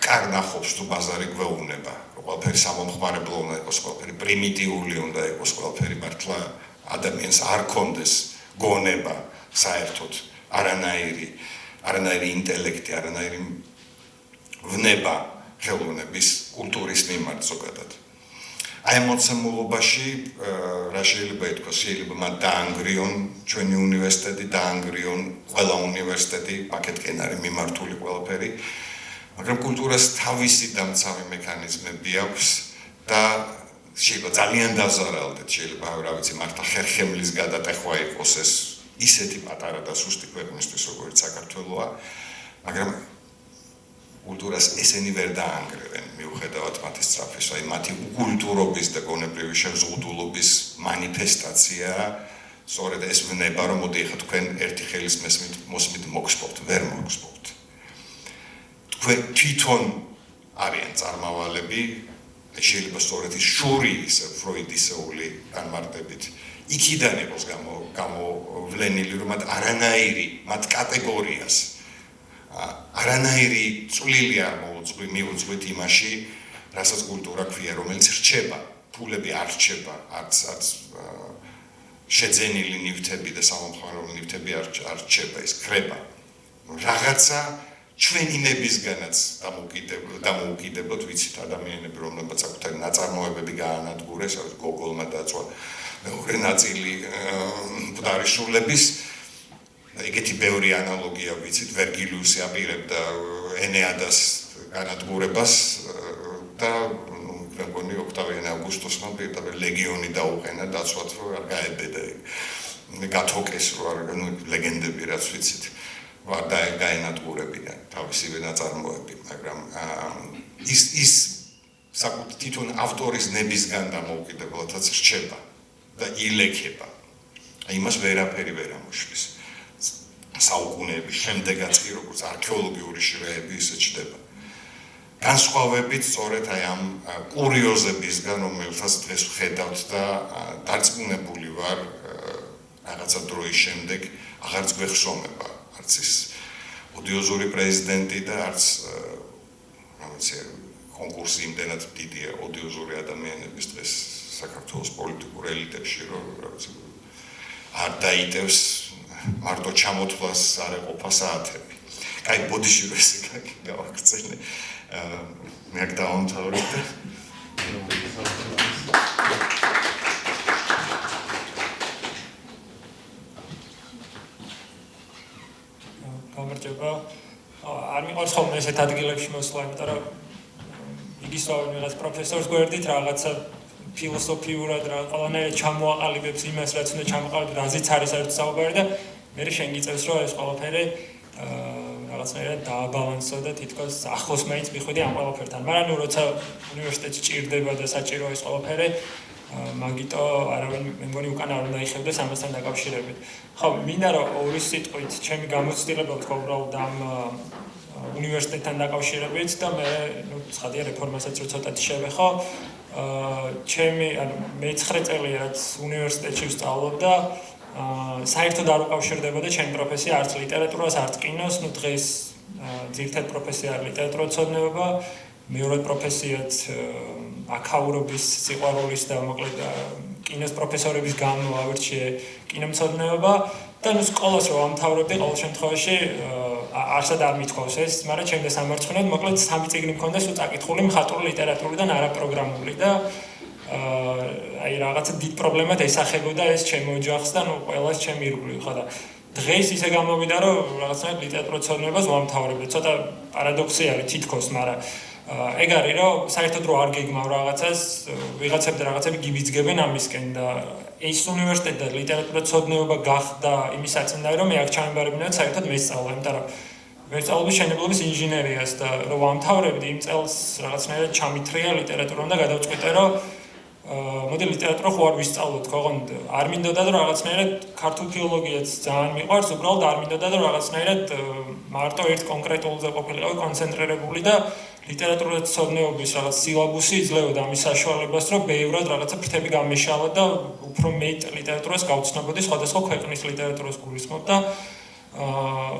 კარნახობს თუ ბაზარი გვეუბნება. ყველაფერი სამომხმარებლო უნდა იყოს, ყველაფერი პრიმიტიული უნდა იყოს, ყველაფერი მართლა ადამიანს არ კონდეს გონება საერთოდ, არანაირი ინტელექტი, არანაირი ვნება ხელოვნების კულტურის მიმართ ზოგადად. აი ამ მოცემულობაში რა შეიძლება ითქვას, შეიძლება მათ დაანგრიონ ჩვენი უნივერსიტეტი, დაანგრიონ ყველა უნივერსიტეტი, აქეთკენ არის მიმართული ყველაფერი. მაგრამ კულტურას თავისი დამცავი მექანიზმები აქვს და შეიძლება ძალიან დაზარალდეთ, შეიძლება რა ვიცი, მართლა ხერხემლის გადატეხვა იყოს ეს ისეთი პატარა და სუსტი ქვეყნისთვის, როგორც საქართველოა, მაგრამ კულტურას ესენი ვერ დაანგრევენ, მიუხედავად მათი სწრაფის, აი მათი უკულტურობის და გონებრივი შეზღუდულობის მანიფესტაცია, სწორედ ეს ვნება, რომ მოდი ახლა თქვენ ერთი ხელის მოსმით მოგსპობთ, ვერ მოგსპობთ. თქვენ თვითონ არიან წარმავალები, შეიძლება სწორედ ის შური ისე ფროიდისეული განმარტებით იქიდან იყოს გამოვლენილი, რომ მათ კატეგორიას არანაირი წვლილი არ მიუძღვით იმაში, რასაც კულტურა ქვია, რომელიც რჩება, ფულები არ რჩება, არც შეძენილი ნივთები და სამომხმარებლო ნივთები არ რჩება, ის ქრება. რაღაცა ჩვენი ნებისგანაც დამოუკიდებლად ვიცით ადამიანები, რომლებსაც საკუთარი ნაწარმოებები გაანადგურეს, გოგოლმა დაწვა მეორე ნაწილი მკვდარი სულების. ეგეთი ბევრი ანალოგია ვიცით, ვერგილიუსი აპირებდა ენეადას განადგურებას და მგონი ოქტავიან ავგუსტუსმა პირდაპირ ლეგიონი დაუყენა დაცვათ, რომ არ გაებედა გათოკეს, რომ ლეგენდები რაც ვიცით. და გაენადგურებინა თავისივე ნაწარმოები, მაგრამ ის საკუთარ თვითონ ავტორის ნებისგან დამოუკიდებლადაც რჩება და ილექება. იმას ვერაფერი ვერ ამოშლის. საუკუნეების შემდეგაც კი როგორც არქეოლოგიური შრეები ისე ჩდება. განსხვავებით სწორედ აი ამ კურიოზებისგან, რომელთაც დღეს ვხედავთ და დარწმუნებული ვარ რაღაცა დროის შემდეგ აღარც გვეხსოვნება არც ის ოდიოზური პრეზიდენტი და არც კონკურსი იმდენად დიდია ოდიოზური ადამიანების დღეს საქართველოს პოლიტიკურ ელიტებში, რომ არ დაიტევს მარტო ჩამოთვლას არ ეყოფა საათები. კაი, ბოდიში რომ ესე გავაგრძელე. მე აქ დავამთავრებ და გამარჯობა. არ მიყვარს ხოლმე ესეთ ადგილებში მოსვლა, იმიტომ რომ იგის რაღაც პროფესორს გვერდით რაღაცა ფილოსოფიურად რა ყველანაირად ჩამოაყალიბებს იმას, რაც უნდა ჩამოყალიბდეს, რაზეც არის საერთოდ საუბარი და მე შენ გიწევს, რომ ეს ყველაფერი რაღაცნაირად დააბალანსო და თითქოს ახლოს მაინც მიხვიდი ამ ყველაფერთან. მაგრამ ნუ როცა უნივერსიტეტში ჭირდება და საჭიროა ეს ყველაფერი, მაგიტო არავინ მე მგონი უკან არ უნდა იხევდეს ამასთან დაკავშირებით. ხო, მინდა რომ ორი სიტყვით ჩემი გამოცდილება ვთქვა უბრალოდ ამ უნივერსიტეტთან დაკავშირებით და მე ნუ ცხადია რეფორმასაც რო ცოტათი შევეხო. ჩემი მე 9 წელია რაც უნივერსიტეტში ვსწავლობ და საერთოდ არ უკავშირდებოდა ჩემი პროფესია არც ლიტერატურას, არც კინოს, ნუ დღეს ძირითად პროფესია არის ლიტერატურათმცოდნეობა, მეორე პროფესიაც აქაურობის, სიყვარულის და მოკლედ კინოს პროფესორების გამო ავირჩიე კინომცოდნეობა და ნუ სკოლას რო ამთავრებდი ყოველ შემთხვევაში არსად არ მithქვავს ეს, მაგრამ ჩემს სამარცხინოდ მოკლედ 3 წიგნი მქონდა სულ წაკითხული მხატვრული ლიტერატურიდან არაპროგრამული და აი რაღაცა დიდ პრობლემად ესახებოდა ეს ჩემო ოჯახს და ნუ ყველას ჩემი ირგვლივ ხა და დღეს ისე გამოვიდა რომ რაღაცნაირად ლიტერატურათმცოდნეობას ვამთავრებ. ცოტა პარადოქსი არის თითქოს, მაგრამ ეგ არის რომ საერთოდ რო არ გეგმავ რაღაცას, ვიღაცები და რაღაცები გიბიძგებენ ამისკენ და ეს უნივერსიტეტი და ლიტერატურათმცოდნეობა გახდა იმის საწინააღმდეგო რომ მე აქ ჩამებარებინოთ საერთოდ მესწავლა, იმიტომ რომ ვესწავლობდი მშენებლობის ინჟინერიას და რო ვამთავრებდი იმ წელს რაღაცნაირად ჩამithრია ლიტერატურა და გადავწყვიტე რომ მოდი ლიტერატურა ხო არ ვისწავლოთ, ოღონდ არ მინდოდა რომ რაღაცნაირად ქართულ ფილოლოგიაც ძალიან მიყვარს, უბრალოდ არ მინდოდა რომ რაღაცნაირად მარტო ერთ კონკრეტულზე ყოფილიყავი კონცენტრირებული და ლიტერატურათმცოდნეობის რაღაც სილაბუსი იძლეოდა ამის საშუალებას, რომ ბევრად რაღაცა ფრთები გამეშალა და უფრო მეტ ლიტერატურას გავცნობოდი, სხვადასხვა ქვეყნის ლიტერატურას გულისხმობ და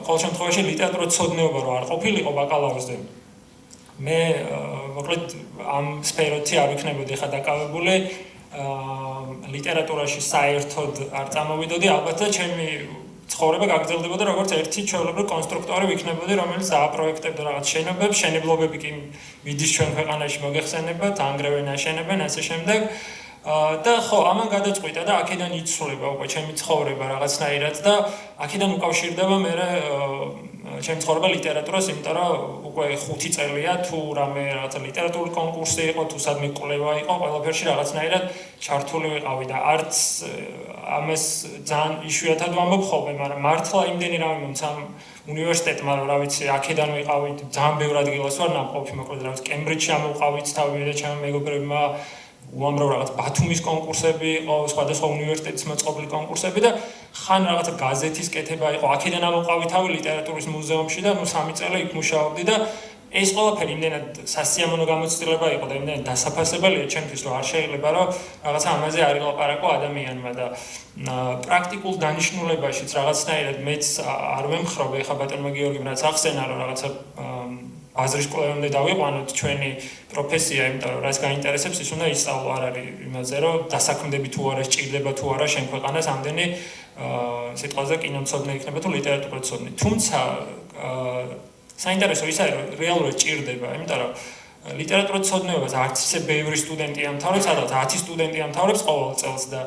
ყოველ შემთხვევაში ლიტერატურათმცოდნეობა რო არ ყოფილიყო ბაკალავრზე მე მოკლედ ამ სფეროთი არ ვიქნებოდი ხა დაკავებული ლიტერატურაში საერთოდ არ წამოვიდოდი ალბათ და ჩემი ცხოვრება გაგრძელდებოდა როგორც ერთი ჩვეულებრივი კონსტრუქტორი ვიქნებოდი რომელიც ააპროექტებდა რაღაც შენობებს, შენებლობები კი მიდის ჩვენ ქვეყანაში მოგეხსენებათ, ანგრევენ აშენებენ ასე შემდეგ და ხო ამან გადაწყვიტა და აქედან იცვლება უკვე ჩემი ცხოვრება რაღაცნაირად და აქედან უკავშირდება მე ჩემი ცხოვრება ლიტერატურას, იმიტომ რომ უკვე 5 წელია თუ რამე რაღაცა ლიტერატურული კონკურსი იყო, თუ სადმე კვლევა იყო, ყველაფერში რაღაცნაირად ჩართული ვიყავი და არც ამას ძალიან იშვიათად ვამბობ ხოლმე, მაგრამ მართლა იმდენი რამე მომცა უნივერსიტეტმა, რომ რა ვიცი, აქედან ვიყავით, ძალიან ბევრ ადგილას ვარ ნამყოფი, მოკლედ რა ვიცი, კემბრიჯში ამოვყავით თავი და ჩემი მეგობრებმა უამრავ რაღაც ბათუმის კონკურსები იყო, სხვადასხვა უნივერსიტეტის მოწყობილი კონკურსები და ხან რაღაცა გაზეთის კეთება იყო, აქედან ამოვყავი თავი ლიტერატურის მუზეუმში და ნუ 3 წელი იქ მუშაობდი და ეს ყველაფერი იმდენად სასიამოვნო გამოცდილება იყო და იმდენად დასაფასებელია ჩემთვის, რომ არ შეიძლება რომ რაღაცა ამაზე არ ილაპარაკო ადამიანმა და პრაქტიკულ დანიშნულებაშიც რაღაცნაირად მეც არ ვემხრობ, ეხა ბატონმა გიორგიმ რაც ახსენა, რომ რაღაცა აზრის კვლევამდე დავიყვანოთ ჩვენი პროფესია, იმიტომ რომ რაც გაინტერესებს, ის უნდა ისწავლო, არ არის იმაზე, რომ დასაქმდები თუ არა, სჭირდება თუ არა შენ ქვეყანას ამდენი სიტყვაზე კინომცოდნე იქნება თუ ლიტერატურათმცოდნე. თუმცა საინტერესო ის არის, რომ რეალურად სჭირდება, იმიტომ რომ ლიტერატურათმცოდნეობას არც ისე ბევრი სტუდენტი ამთავრებს, სადაც 10 სტუდენტი ამთავრებს ყოველ წელს და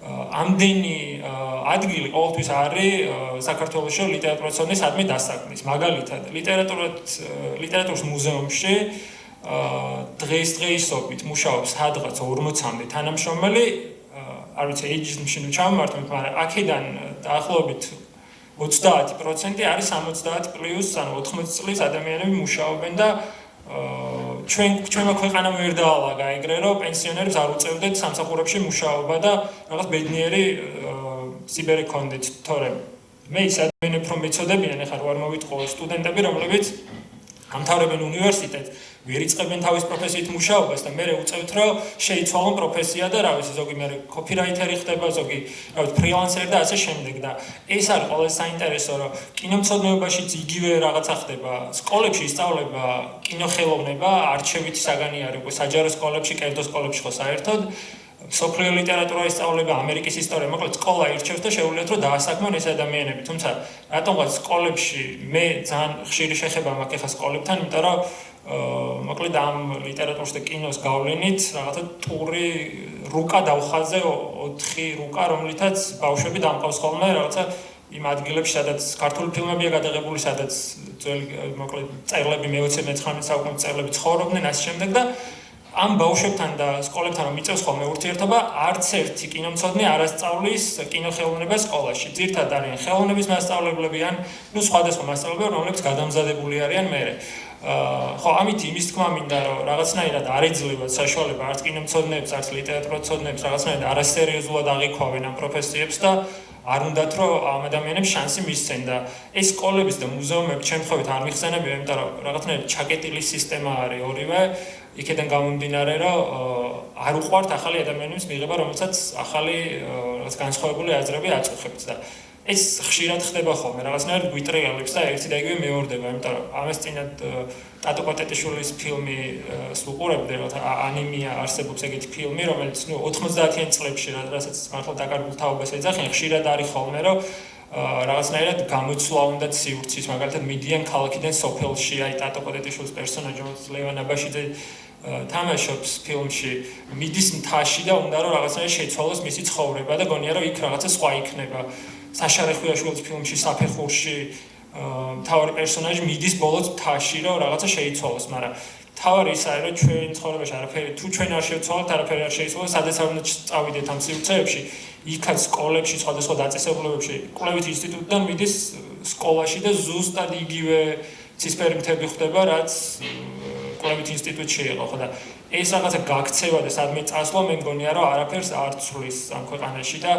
ამდენი ადგილი ყოველთვის არის საქართველოში ლიტერატურათმცოდნე სადმე დასაქმნის. მაგალითად, ლიტერატურის მუზეუმში დღესდღეობით მუშაობს სადღაც 40-მდე თანამშრომელი, არ ვიცი, ეიჯიზმში ნუ ჩავმართვით, მაგრამ აქედან დაახლოებით 30% არის 70 პლუს, ანუ 80 წლის ადამიანები მუშაობენ და ჩვენმა ქვეყანამ ვერ დაალაგა ეგრე, რომ პენსიონერებს არ უწევდეთ სამსახურებში მუშაობა და რაღაც ბედნიერი სიბერი კონდით, თორემ მე ის ადამიანებს რომ მეწოდებიან, ეხლა რო არ მოვიტყო სტუდენტები, რომლებიც ამთავრებენ უნივერსიტეტს, ვერ იწყებენ თავის პროფესიით მუშაობას და მე უწევთ, რომ შეიცვალონ პროფესია და რა ვიცი, ზოგი მე კოპირაითერი ხდება, ზოგი რა ვიცი, ფრილანსერი და ასე შემდეგ და ეს არის ყველაზე საინტერესო, რომ კინომცოდნეობაშიც იგივე რაღაცა ხდება. სკოლებში ისწავლება კინოხელოვნება, არჩევითი საგანი არის, უკვე საჯარო სკოლებში, კერძო სკოლებში ხო საერთოდ სოფლიო ლიტერატურა ისწავლება, ამერიკის ისტორია, მოკლედ სკოლა ირჩევს და შეუძლიათ რომ დაასაქმონ ეს ადამიანები. თუმცა რატომღაც სკოლებში მე ძალიან ხშირი შეხება მაქვს ახლა სკოლებთან, იმიტომ რომ მოკლედ ამ ლიტერატურას და კინოს გავლენით რაღაცა ტური რუკა დავხაზე 4 რუკა, რომლითაც ბავშვები დამყავს ხოლმე რაღაცა იმ ადგილებში, სადაც ქართული ფილმებია გადაღებული, სადაც ძველი მოკლედ წერლები მე-19 საუკუნის წერლები ცხოვრობდნენ ასე შემდეგ და ამ ბავშვებთან და სკოლებთან რომ მიწევს ხოლმე ურთიერთობა, არც ერთი კინომცოდნე არ ასწავლის კინოხელოვნებას სკოლაში. ძირითადად არიან ხელოვნების მასწავლებლები ან სხვადასხვა მასწავლებლები, რომლებიც გადამზადებული არიან მერე. ხო, ამით იმის თქმა მინდა, რომ რაღაცნაირად არ ეძლევათ საშუალება არც კინომცოდნეებს, არც ლიტერატურაცოდნეებს რაღაცნაირად არასერიოზულად აღიქვავენ ამ პროფესიებს და არ უნდათ რომ ამ ადამიანებს შანსი მისცენ და ეს სკოლების და მუზეუმები ჩემთხოვით არ მიხსენებია, იმიტომ რომ რაღაცნაირად ჩაკეტილი სისტემა არის ორივე იქიდან გამომდინარე, რომ არ უყვართ ახალი ადამიანების მიღება, რომელსაც ახალი რაღაც განსხვავებული აზრები აწუხებთ და ეს ხშირად ხდება ხოლმე, რაღაცნაირად გვიტრიალებს და ერთი და იგივე მეორდება, იმიტომ რომ ამას წინათ ტატო პატეტიშვილის ფილმი ვუყურებდი, რაღაცა ანიმია არსებობს ეგეთი ფილმი, რომელიც 90-იან წლებში, რასაც მართლა დაკარგულ თაობას ეძახიან, ხშირად არის ხოლმე, რომ რაღაცნაირად გამოცვლა უნდა ციურცის, მაგალითად მიდიან ქალაქიდან სოფელში, აი ტატო პატეტიშვილის პერსონაჟი, რომელიც ლევან აბაშიძე თამაშობს ფილმში, მიდის მთაში და უნდა რომ რაღაცნაირად შეიცვალოს მისი ცხოვრება და გონია რომ იქ რაღაცა სხვა იქნება. საშა რეხვიაშვილის ფილმში საფეხურში მთავარი პერსონაჟი მიდის ბოლოს მთაში რომ რაღაცა შეიცვალოს, მაგრამ თავარი ის არის რომ ჩვენ ცხოვრებაში არაფერი თუ ჩვენ არ შევცვალოთ, არაფერი არ შეიცვალოს, სადაც არ უნდა წავიდეთ ამ სივრცეებში, იქაც სკოლებში, სხვადასხვა დაწესებულებებში, კვლევით ინსტიტუტიდან მიდის სკოლაში და ზუსტად იგივე ცისფერი მთები ხდება, რაც კვლევით ინსტიტუტში იყო, ხო და ეს რაღაცა გაქცევა და სადმე წასვლა მე მგონია რომ არაფერს არ ცვლის ამ ქვეყანაში და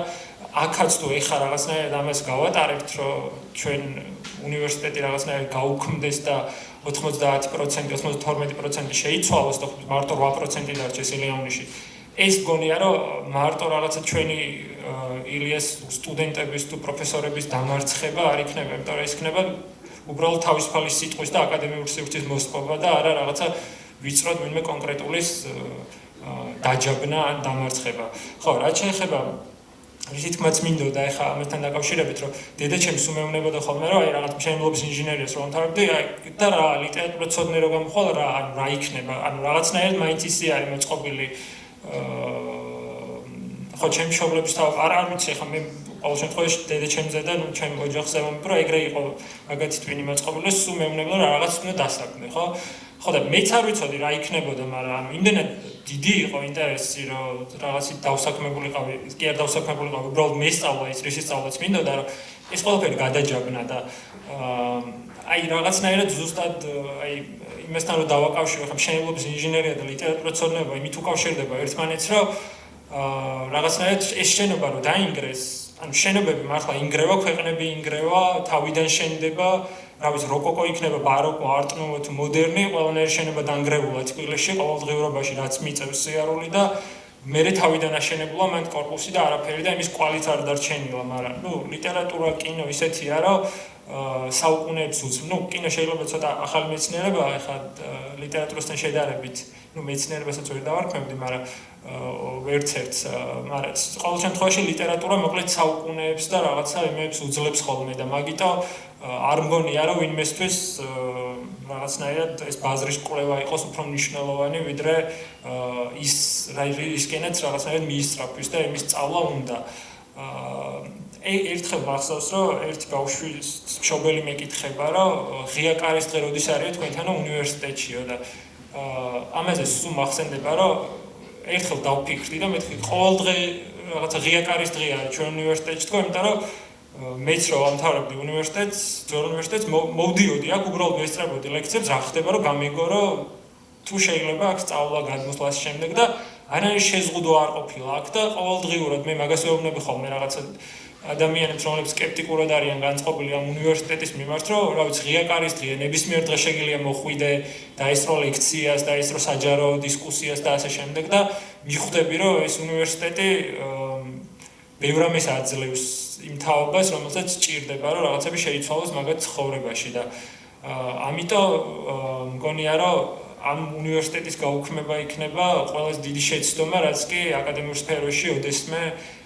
აქაც თუ ეხა რაღაცნაირად ამას გავატარებთ, რომ ჩვენ უნივერსიტეტი რაღაცნაირად გაუქმდეს და 90%, 92% შეიცვალოს და მარტო 8% დარჩეს ილიანოვში. ეს მგონია რომ მარტო რაღაცა ჩვენი ილიას სტუდენტების თუ პროფესორების დამარცხება არ იქნება, იმიტომ რომ ეს იქნება უბრალოდ თავისუფალი სიტყვის და აკადემიური სივრცის მოსპობა და არა რაღაცა ვიწროდ ვინმე კონკრეტულის დაჯაბნა ან დამარცხება. ხო, რაც შეეხება ისე თქმაც მინდოდა ახლა ამასთან დაკავშირებით, რომ დედაჩემს უმეუბნებოდა ხოლმე, რომ აი რაღაც მშენებლობის ინჟინერიას რომ თავებდი, და რა ლიტერატურაცოდნე რო გამხვალ რა იქნება, ანუ რაღაცნაირად მაინც ისე არის მოწყობილი ხო ჩემი მშობლების არ ვიცი ახლა მე ყოველ შემთხვევაში დედაჩემზე და ჩემი ოჯახზე რომ ეგრე იყო მაგათი twin მოწყობილი, სულ მეუბნებოდა რა რაღაც უნდა დასაქმე, ხო? ხო და მეც არ ვიცოდი რა იქნებოდა, მაგრამ იმდენად დიდი იყო ინტერესი, რომ რაღაცით დავსაქმებულიყავი, კი არ დავსაქმებულიყავი, უბრალოდ მესწავლა ის რისი სწავლაც მინდოდა, რომ ეს ყველაფერი გადაჯაბნა და აი რაღაცნაირად ზუსტად აი იმასთან რომ დავაკავშირო, ხა მშენებლობის ინჟინერია და ლიტერატურაცოდნეობა იმით უკავშირდება ერთმანეთს, რომ რაღაცნაირად ეს შენობა რომ დაინგრეს, ანუ შენობები მართლა ინგრევა, ქვეყნები ინგრევა, თავიდან შენდება, რა ვიცი, როკოკო იქნება, ბაროკო, არტ-ნუვო თუ მოდერნი, ყველანაირი შენობა დანგრეულა თბილისში, ყოველდღიურობაში რაც მიწევს სიარული და მერე თავიდან აშენებულა მან კორპუსი და არაფერი და იმის კვალიც არ დარჩენილა, მაგრამ ლიტერატურა, კინო ისეთია, რომ საუკუნეებს უძღვნა, კინო შეიძლება ცოტა ახალი მეცნიერებაა, ახლა ლიტერატურასთან შედარებით, მეცნიერებასაც ვერ დავარქმევდი, მაგრამ ვერცერთს, მაგრამ ყოველ შემთხვევაში ლიტერატურა მოკლედ საუკუნეებს და რაღაცა იმებს უძლებს ხოლმე და მაგიტომ არ მგონია რომ ვინმესთვის რაღაცნაირად ეს ბაზრის კვლევა იყოს უფრო მნიშვნელოვანი ვიდრე ისკენაც რაღაცნაირად მიისწრაფვის და იმის სწავლა უნდა. ერთხელ მახსოვს რომ ერთი ბავშვი მშობელი მეკითხება რომ ღია კარის დღე როდის არის თქვენთან უნივერსიტეტშიო და ამაზე სულ მახსენდება რომ ერთხელ დავფიქრდი და მეთქი ყოველ დღე რაღაცა ღია კარის დღე არის ჩვენ უნივერსიტეტში თქო, იმიტომ რომ მეც რო ამთავრებდი უნივერსიტეტს, ძველ უნივერსიტეტს მოვდიოდი აქ უბრალოდ ვესწრებოდი ლექციებს, რა ხდება რომ გამიგო რომ თუ შეიძლება აქ სწავლა გადმოსვლას შემდეგ და არანაირი შეზღუდვა არ ყოფილა აქ და ყოველდღიურად მე მაგას ვეუბნები ხოლმე რაღაცა ადამიანებს, რომლებიც სკეპტიკურად არიან განწყობილი ამ უნივერსიტეტის მიმართ, რომ რა ვიცი, ღია კარის დღე, ნებისმიერ დღე შეგიძლია მოხვიდე, დაესწრო ლექციას, დაესწრო საჯარო დისკუსიას და ასე შემდეგ და მიხვდები, რომ ეს უნივერსიტეტი ბევრ რამეს აძლევს იმ თაობას, რომელსაც ჭირდება, რომ რაღაცები შეიცვალოს მაგათ ცხოვრებაში და ამიტომ მგონია, რომ ამ უნივერსიტეტის გაუქმება იქნება ყველაზე დიდი შეცდომა, რაც კი აკადემიურ სფეროში ოდესმე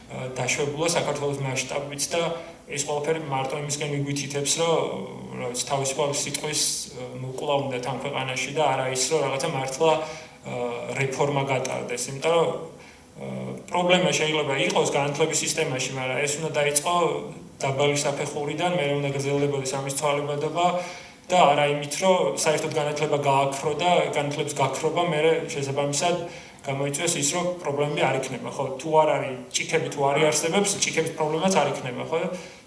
დაშვებულა საქართველოს მასშტაბით და ეს ყველაფერი მარტო იმისკენ მიგვითითებს, რომ რა ვიცი, თავისუფალი სიტყვის მოკლა უნდა თან ქვეყანაში და არა ის, რომ რაღაცა მართლა რეფორმა გატარდეს, იმიტომ რომ პრობლემა შეიძლება იყოს განათლების სისტემაში, მაგრამ ეს უნდა დაიწყო დაბალი საფეხურიდან, მე უნდა გრძელდებოდეს ამის ცვალებადობა და არა იმით, რომ საერთოდ განათლება გააქრო და განათლების გაქრობა მე შესაბამისად გამოიწვევს ის, რომ პრობლემები არ იქნება, ხო? თუ არ არის ჭიქები, თუ არ იარსებებს, ჭიქების პრობლემაც არ იქნება, ხო?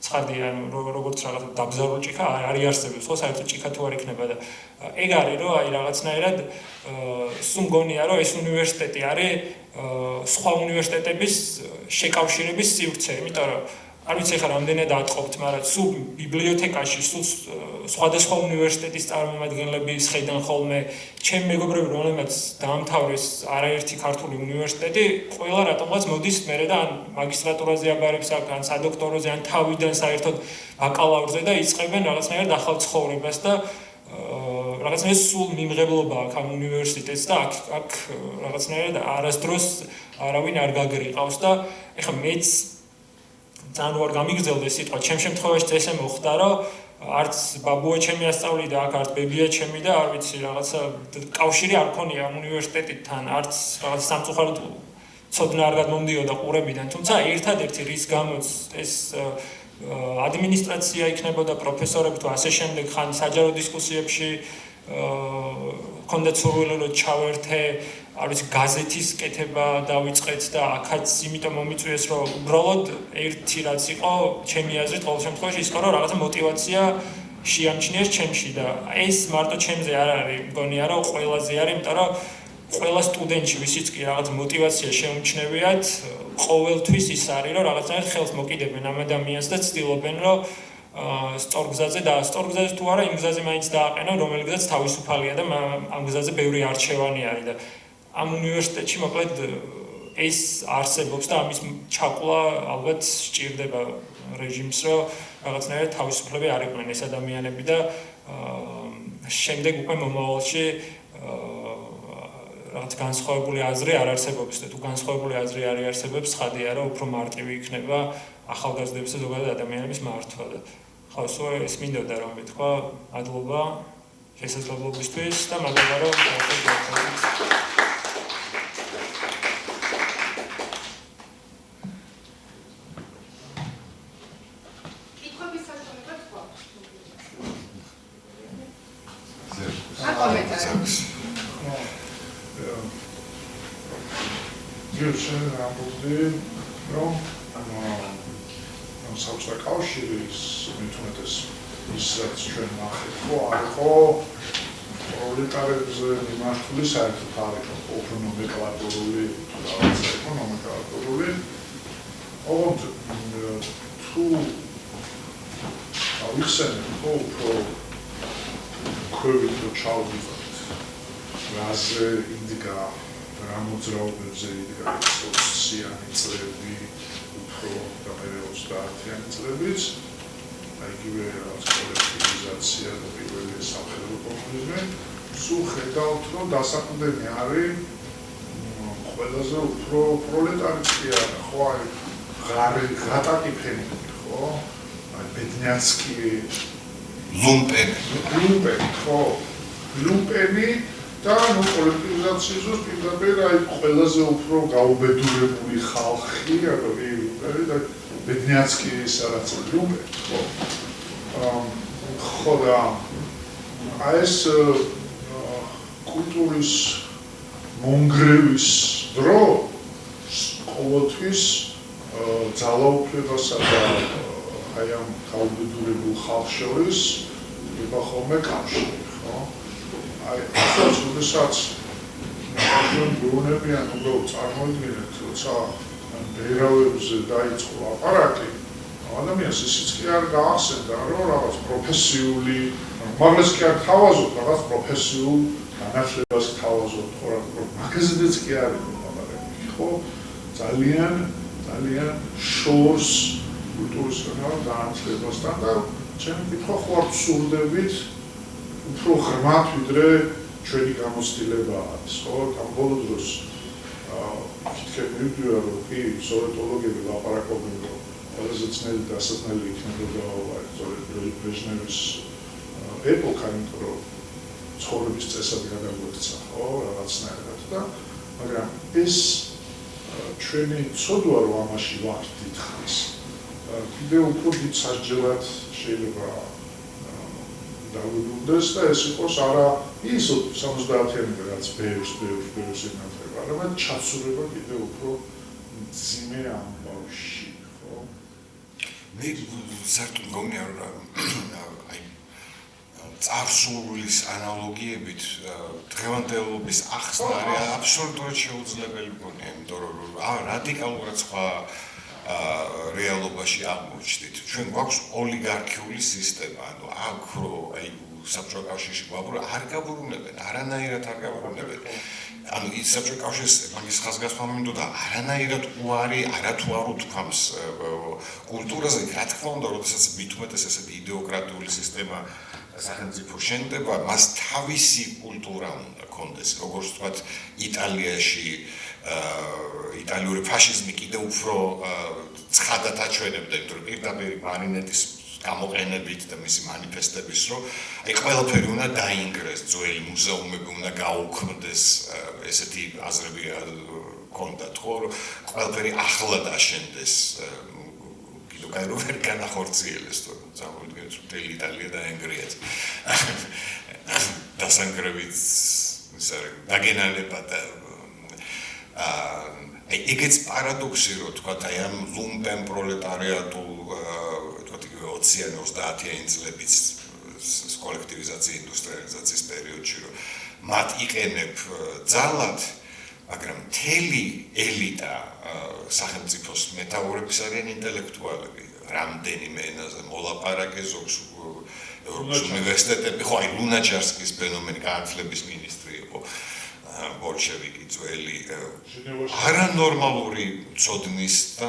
ცხადია, როგორც რაღაცა დაბზარული ჭიქა არ იარსებებს, ხო? საერთოდ ჭიქა თუ არ იქნება და ეგ არის, რომ აი რაღაცნაირად სულ მგონია, რომ ეს უნივერსიტეტი არის სხვა უნივერსიტეტების შეკავშირების სივრცე, იმიტომ რომ არ ვიცი ხა რამდენად ატყობთ, მაგრამ სულ ბიბლიოთეკაში, სულ სხვადასხვა უნივერსიტეტის წარმომადგენლები შეხედან ხოლმე ჩემ მეგობრები, რომლებიც დაამთავრეს არაერთი ქართული უნივერსიტეტი, ყველა რატომღაც მოდის მერე და ან მაგისტრატურაზე აბარებს აქ, ან სადოქტოროზე, ან თავიდან საერთოდ ბაკალავრზე და იწყებენ რაღაცნაირად ახალ ცხოვრებას და რაღაცნაირად სულ მიმღებლობა აქვს ამ უნივერსიტეტს და აქ რაღაცნაირად არასდროს არავინ არ გაგრიყავს და ეხლა მეც ძალიან ვარ გამიგრძელდა ეს სიტყვა, ჩემ შემთხვევაში ესე მოხდა, რომ არც ბაბუა ჩემი ასწავლიდა აქ, არც ბებია ჩემი და არ ვიცი, რაღაცა კავშირი არ ქონია ამ უნივერსიტეტთან, არც რაღაც სამწუხაროდ ცოდნა არ გადმომდიოდა ყურებიდან, თუმცა ერთადერთი რის გამოც ეს ადმინისტრაცია იქნებოდა პროფესორები თუ ასე შემდეგ ხან საჯარო დისკუსიებში კონდეთ სურვილი რომ ჩავერთე, არ ვიცი, გაზეთის კეთება დავიწყეთ და აქაც იმიტომ მომიწვიეს, რომ უბრალოდ ერთი რაც იყო, ჩემი აზრით, ყოველ შემთხვევაში ის იყო, რომ რაღაცა мотиваცია შეამჩნიეს ჩემში და ეს მარტო ჩემზე არ არის, მგონია, რომ ყველაზე არის, იმიტომ რომ ყველა სტუდენტში ვისიც კი რაღაც мотиваცია შეუმჩნევიათ, ყოველთვის ის არის, რომ რაღაცნაირად ხელს მოკიდებენ ამ ადამიანს და ცდილობენ, რომ სწორ გზაზე და სწორ გზაზე თუ არა, იმ გზაზე მაინც დააყენონ, რომელიცაც თავისუფალია და ამ გზაზე ბევრი არჩევანი არის და ამ უნივერსიტეტში მოკლედ ეს არსებობს და ამის ჩაკლა ალბათ სჭირდება რეჟიმს, რომ რაღაცნაირად თავისუფლები არ იყვნენ ეს ადამიანები და შემდეგ უკვე მომავალში რაღაც განსხვავებული აზრი არ არსებობს და თუ განსხვავებული აზრი არ არსებობს, ხადია რომ უფრო მარტივი იქნება ახალგაზრდების და ზოგადად ადამიანების მართვა და ხო, სულ ეს მინდოდა რომ მეთქვა მადლობა შესაძლებლობისთვის და მადლობა რომ საბჭოთა კავშირის მithumetes ისაც ჩვენ ნახეთ, ხო არ იყო პროლეტარებზე მიმართული საერთოდ არ იყო უფრო ნომენკლატურული რაღაცა იყო ნომენკლატურული. ოღონდ თუ ავიხსენებ, ხო უფრო ქვევით ჩავდივართ, რაზე იდგა, რა მოძრაობებზე იდგა სოციალური წრეები და მე 30-იანი წლებიც, იგივე რაღაც კოლექტივიზაცია და პირველი სამხედრო კომუნიზმი, სულ ხედავთ, რომ დასაყრდენი არის ყველაზე უფრო პროლეტარიც კი არა, ხო, აი ღატაკიფენი, ხო, აი ბედნიაცკი, ლუმპენი, ხო, ლუმპენი და ნუ კოლექტივიზაციის დროს პირდაპირ აი ყველაზე უფრო გაუბედურებული ხალხი, და ბედნიაცკი სადაც ლუმპენი, ხო და ეს კულტურის მონგრევის დრო ყოველთვის ძალაუფლებასა და აი ამ გაუბედურებულ ხალხს შორის იყო ხოლმე კავშირი, ხო? აი ახლა როდესაც ჩვენ გვეუბნებიან, უბრალოდ წარმოიდგინეთ, როცა ბერავებზე დაიწყო აპარატი, ადამიანს ისიც კი არ გაახსენდა, რომ რაღაც პროფესიული, მაგას კი არ თავაზობ, რაღაც პროფესიულ განათლებას თავაზობ, ხო, მაგაზედაც კი არ იყო მაგალითად, ხო, ძალიან შორს კულტურის განათლებასთან და ჩემი კითხვა ხო არ ვსურდებით უფრო ღრმად ვიდრე ჩვენი გამოცდილება არის, ხო, ამ ბოლო დროს კითხები მივდივარ, რომ კი, სოვეტოლოგები ლაპარაკობენ, რომ ყველაზე ძნელი დასაწყნელი იქნებოდა ბრეჟნევის ეპოქა, იმიტომ რომ ცხოვრების წესად გადაგვექცა, ხო, რაღაცნაირად და მაგრამ ეს ჩვენი ცოდვა რომ ამაში ვართ დიდხანს კიდევ უფრო დიდ სასჯელად შეიძლება დაგვიგვდეს და ეს იყოს არა ის 70-იანი რაც ბევრს ენატრება, არამედ ჩაცურება კიდევ უფრო მძიმე ამბავში, ხო? მე საერთოდ გონია რომ აი წარსულის ანალოგიებით დღევანდელობის ახსნა არის აბსოლუტურად შეუძლებელი გონია, იმიტომ რომ რადიკალურად სხვა რეალობაში აღმოჩნდით. ჩვენ გვაქვს ოლიგარქიული სისტემა, ანუ აქ რომ აი საბჭოთა კავშირში გვაბრუნებენ, არ გაბრუნებენ, არანაირად არ გაბრუნებენ. ანუ ის საბჭოთა კავშირის მაგის ხაზგასმა მინდოდა არანაირად უარი არათუ არ უთქვამს კულტურაზე, რა თქმა უნდა, როდესაც მით უმეტეს ესეთი იდეოკრატიული სისტემა სახელმწიფო შენდება, მას თავისი კულტურა უნდა კონდეს, როგორც ვთქვათ, იტალიაში იტალიური ფაშიზმი კიდევ უფრო ცხადად აჩვენებდა, იმიტომ რომ პირდაპირ მარინეტის გამოყენებით და მისი მანიფესტების, რომ აი ყველაფერი უნდა დაინგრეს, ძველი მუზეუმები უნდა გაუქმდეს, ესეთი აზრები ჰქონდათ, ხო, რომ ყველაფერი ახლად აშენდეს, კიდევ გაირო ვერ განახორციელეს, თუ წარმოიდგინეთ, რომ მთელი იტალია დაენგრიათ. დასანგრევით დაგენალება და ეგეც პარადოქსი, რომ თქვათ, აი ამ ლუმპენ პროლეტარიატულ, თქვათ, 20-30-იანი წლების კოლექტივიზაციის, ინდუსტრიალიზაციის პერიოდში, რომ მათ იყენებ ძალად, მაგრამ მთელი ელიტა სახელმწიფოს მეთაურების არიან ინტელექტუალები, რამდენიმე ენაზე მოლაპარაკე ზოგს ევროპის უნივერსიტეტები, ხო, აი ლუნაჩარსკის ფენომენი განათლების მინისტრი იყო. ბოლშევიკი ძველი არანორმალური ცოდნის და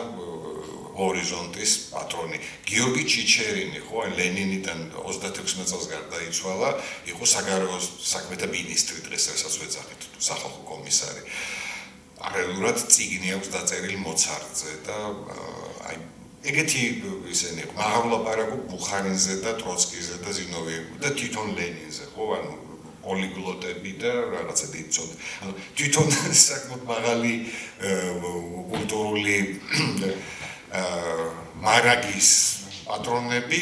ჰორიზონტის პატრონი გიორგი ჩიჩერინი, ხო, ლენინიდან 36 წელს გარდაიცვალა, იყო საგარეო საქმეთა მინისტრი დღეს, რასაც ვეძახით, სახალხო კომისარი. რეალურად წიგნი აქვს დაწერილი მოცარტზე და აი ეგეთი ისინი მაღალ ლაპარაკობ ბუხარინზე და ტროცკიზე და ზინოვიევზე და თვითონ ლენინზე, ხო, ანუ პოლიგლოტები და რაღაცა დიდწოდ. ანუ თვითონ საკმაოდ მაღალი კულტურული მარაგის პატრონები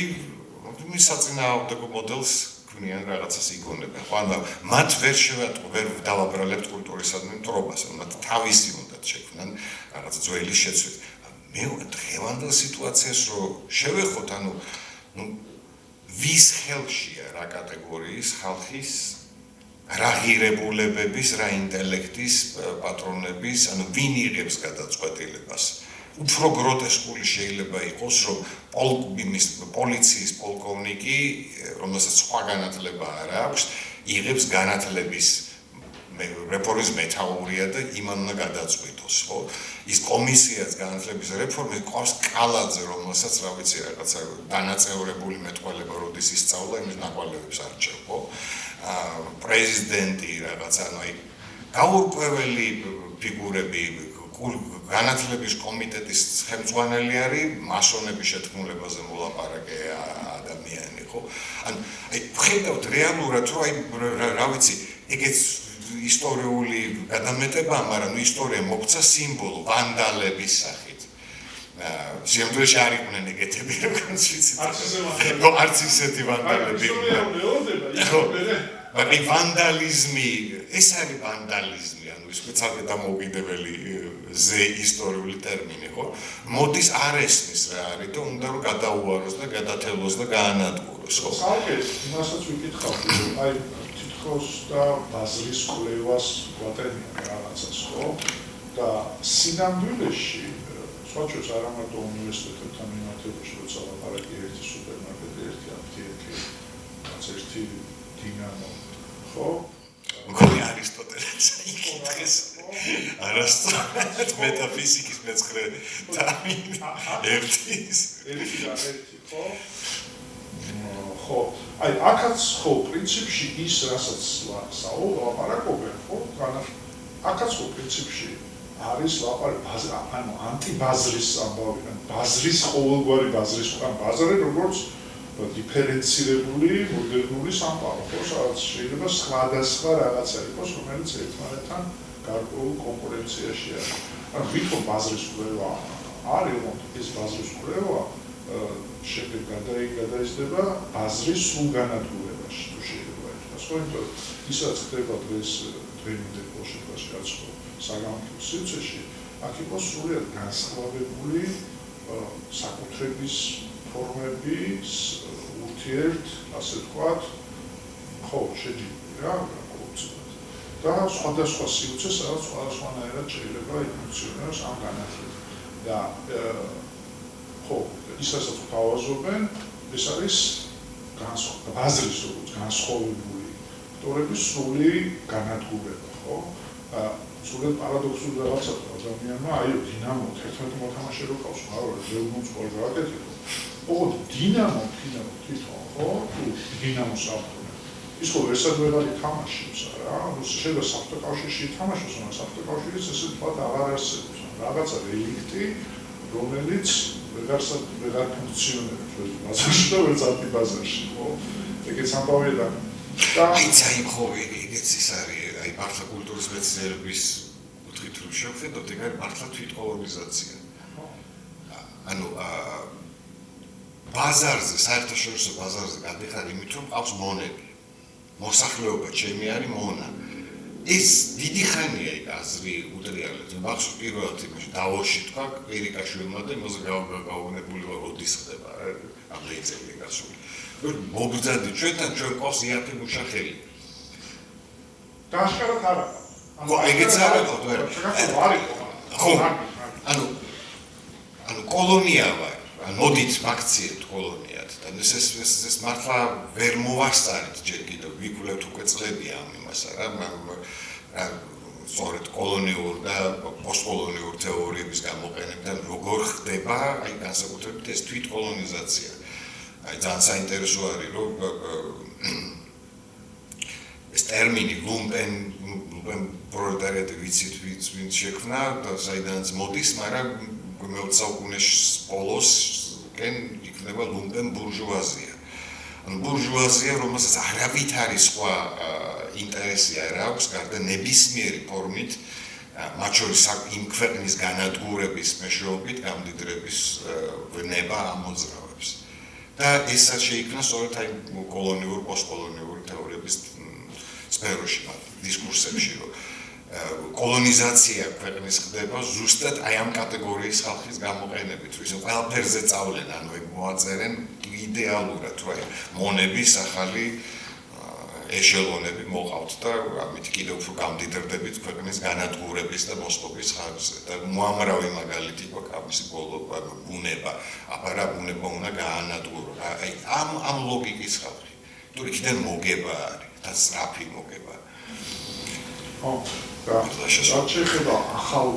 მის საწინააღმდეგო მოდელს ქმნიან რაღაცას იგონებენ. ხო, ანუ მათ ვერ დავაბრალებთ კულტურისადმი მტრობას, მათ თავისი უნდათ შექმნან რაღაც ძველი შეცვლით. მე დღევანდელ სიტუაციას რო შევეხოთ, ანუ ვის ხელშია რა კატეგორიის ხალხის რა ღირებულებების, რა ინტელექტის პატრონების, ანუ ვინ იღებს გადაწყვეტილებას. უფრო გროტესკული შეიძლება იყოს, რომ პოლიციის პოლკოვნიკი, რომელსაც სხვა განათლება არ აქვს, იღებს განათლების რეფორმის მეთაურია და იმან უნდა გადაწყვიტოს, ხო? ის კომისიაც განათლების რეფორმის ყავს კალაძე, რომელსაც რა ვიცი, რაღაცა დანაწევრებული მეტყველება როდის ისწავლა, იმის ნაკვალევებს არჩევ, ხო? პრეზიდენტი რაღაცა, ანუ აი გაურკვეველი ფიგურები განათლების კომიტეტის ხელმძღვანელი არის მასონების შეთქმულებაზე მოლაპარაკე ადამიანი, ხო? ანუ აი ხედავთ რეალურად, რომ აი რა ვიცი, ეგეც ისტორიული გადამეტება, მაგრამ ისტორია მოქცა სიმბოლო ვანდალების სახით. შემდგომში არ იყვნენ ეგეთები, როგორც ვიცით. არც ისეთი ვანდალები. მაგრამ ვანდალიზმი, ეს არის ვანდალიზმი, ანუ ის ცალკე დამოუკიდებელი ისტორიული ტერმინი, ხო? მოდის არ ესმის რა არის და უნდა რომ გადაუაროს და გადათელოს და გაანადგუროს, ხო? ცალკე იმასაც ვიკითხავთ, აი თითქოს და ბაზრის კვლევას გვატენიან რაღაცას, ხო? და სინამდვილეში სხვა ჩვენს არა მარტო უნივერსიტეტებთან მიმართებაში, როცა ლაპარაკი ერთი სუპერმარკეტი, ერთი აფთიაქი, რაც ერთი დინამო, ხო? მგონი არისტოტელეს იკითხეს არასწორად მეტაფიზიკის მეცხრე ტერმინი ერთის ხო? ხო, აი აქაც ხო პრინციპში ის რასაც ლაპარაკობენ, ხო? აქაც ხო პრინციპში არის ანუ ანტიბაზრის ამბავი, ბაზრის ყოველგვარი ბაზრის უკან ბაზარი, როგორც დიფერენცირებული მოდერნული სამყარო, ხო, სადაც შეიძლება სხვადასხვა რაღაცა იყოს, რომელიც ერთმანეთთან გარკვეულ კონკურენციაში არის. ანუ ვითომ ბაზრის კვლევა არის, ეს ბაზრის კვლევა შემდეგ გადაიზრდება ბაზრის სრულგანადგურებაში, თუ შეიძლება ითქვას, ხო, იმიტომ ისაც ხდება დღემდე შემთხვევაში, რაც საგამოქმედო სივრცეში, აქ იყოს სრულიად განსხვავებული საკუთრების ფორმების ურთიერთ, ასე ვთქვათ, ხო, შეჯიბრი რა, კულტურად. და სხვადასხვა სივრცე, სადაც სხვადასხვანაირად შეიძლება იფუნქციონიროს ამ განათლება. და ხო, ის რასაც გვთავაზობენ, ეს არის ბაზრის როგორც განსხვავებული ფაქტორების სრული განადგურება, ხო? სულად პარადოქსული რაღაცა ადამიანმა, აი დინამო 11 მოთამაშე რო ყავს, მაგრამ ზეუნოს ყველა გააკეთებო. ოღონდ დინამო თვითონ, ხო? თუ დინამოს ავტორი. ის ხო ერთად ვეღარ ითამაშებს რა, შეიძლება საფრთხე კავშირში ითამაშოს, მაგრამ საფრთხე კავშირის ესე თქვა აღარ არსებობს. რაღაცა რელიქტი, რომელიც ვეღარ ფუნქციონირებს ბაზარში და ვერც ანტიბაზარში, ხო? ეგეც ამბავია და აი ხო ეგეც ის არის, აი მართლა კულტურის მეცნიერების კუთხით რომ შევხედოთ, ეგ არის მართლა თვითკოლონიზაცია. ანუ ბაზარზე, საერთაშორისო ბაზარზე გადიხარ იმით, რომ ყავს მონები. მოსახლეობა ჩემი არის მონა. ეს დიდი ხანია ეგ აზრი უტრიალეთ. მახსოვს პირველად იმაში დავოში თქვა ერიკაშვილმა და იმაზე გაუგნებული ვარ, როდის ხდება ამ ლეიცები გასული. მოგბრძანდი ჩვენთან, ჩვენ ყავს იაფი მუშახელი. დააშკარად არა. ხო, ეგეც არ აქვს, ხო. ანუ კოლონია ვარ. მოდით მაქციეთ კოლონიად და ეს მართლა ვერ მოვასწარეთ ჯერ კიდევ ვიკვლევთ უკვე წლები ამ იმას რა სწორედ კოლონიურ და პოსტკოლონიურ თეორიების გამოყენებიდან როგორ ხდება აი განსაკუთრებით ეს თვითკოლონიზაცია. აი ძალიან საინტერესო არის რომ ეს ტერმინი ლუმპენ პროლეტარიატი ვიცით ვინ შექმნა და საიდანაც მოდის, მაგრამ მე-20 საუკუნის ბოლოსკენ იქნება ლუმპენ ბურჟუაზია. ანუ ბურჟუაზია, რომელსაც არავითარი სხვა ინტერესი არ აქვს, გარდა ნებისმიერი ფორმით, მათ შორის იმ ქვეყნის განადგურების მეშვეობით გამდიდრების ვნება ამოძრავებს. და ესაც შეიქმნა სწორედ აი კოლონიურ, პოსტკოლონიური თეორიების სფეროში, დისკურსებში, რომ კოლონიზაცია ქვეყნის ხდება ზუსტად აი ამ კატეგორიის ხალხის გამოყენებით, რომ ისე ყველაფერზე წავლენ, ანუ ეგ მოაწერენ იდეალურად, რომ აი მონების ახალი ეშელონები მოყავთ და ამით კიდევ უფრო გამდიდრდებით ქვეყნის განადგურების და მოსპობის ხარჯზე. და მოამრავი მაგალითი გვაქვს ამისი ბოლო ბუნება, აბა რა ბუნება უნდა გაანადგურო. აი ამ ლოგიკის ხალხი. თუ იქიდან მოგება არის, და სწრაფი მოგება. ხო, და შეიძლება ახალ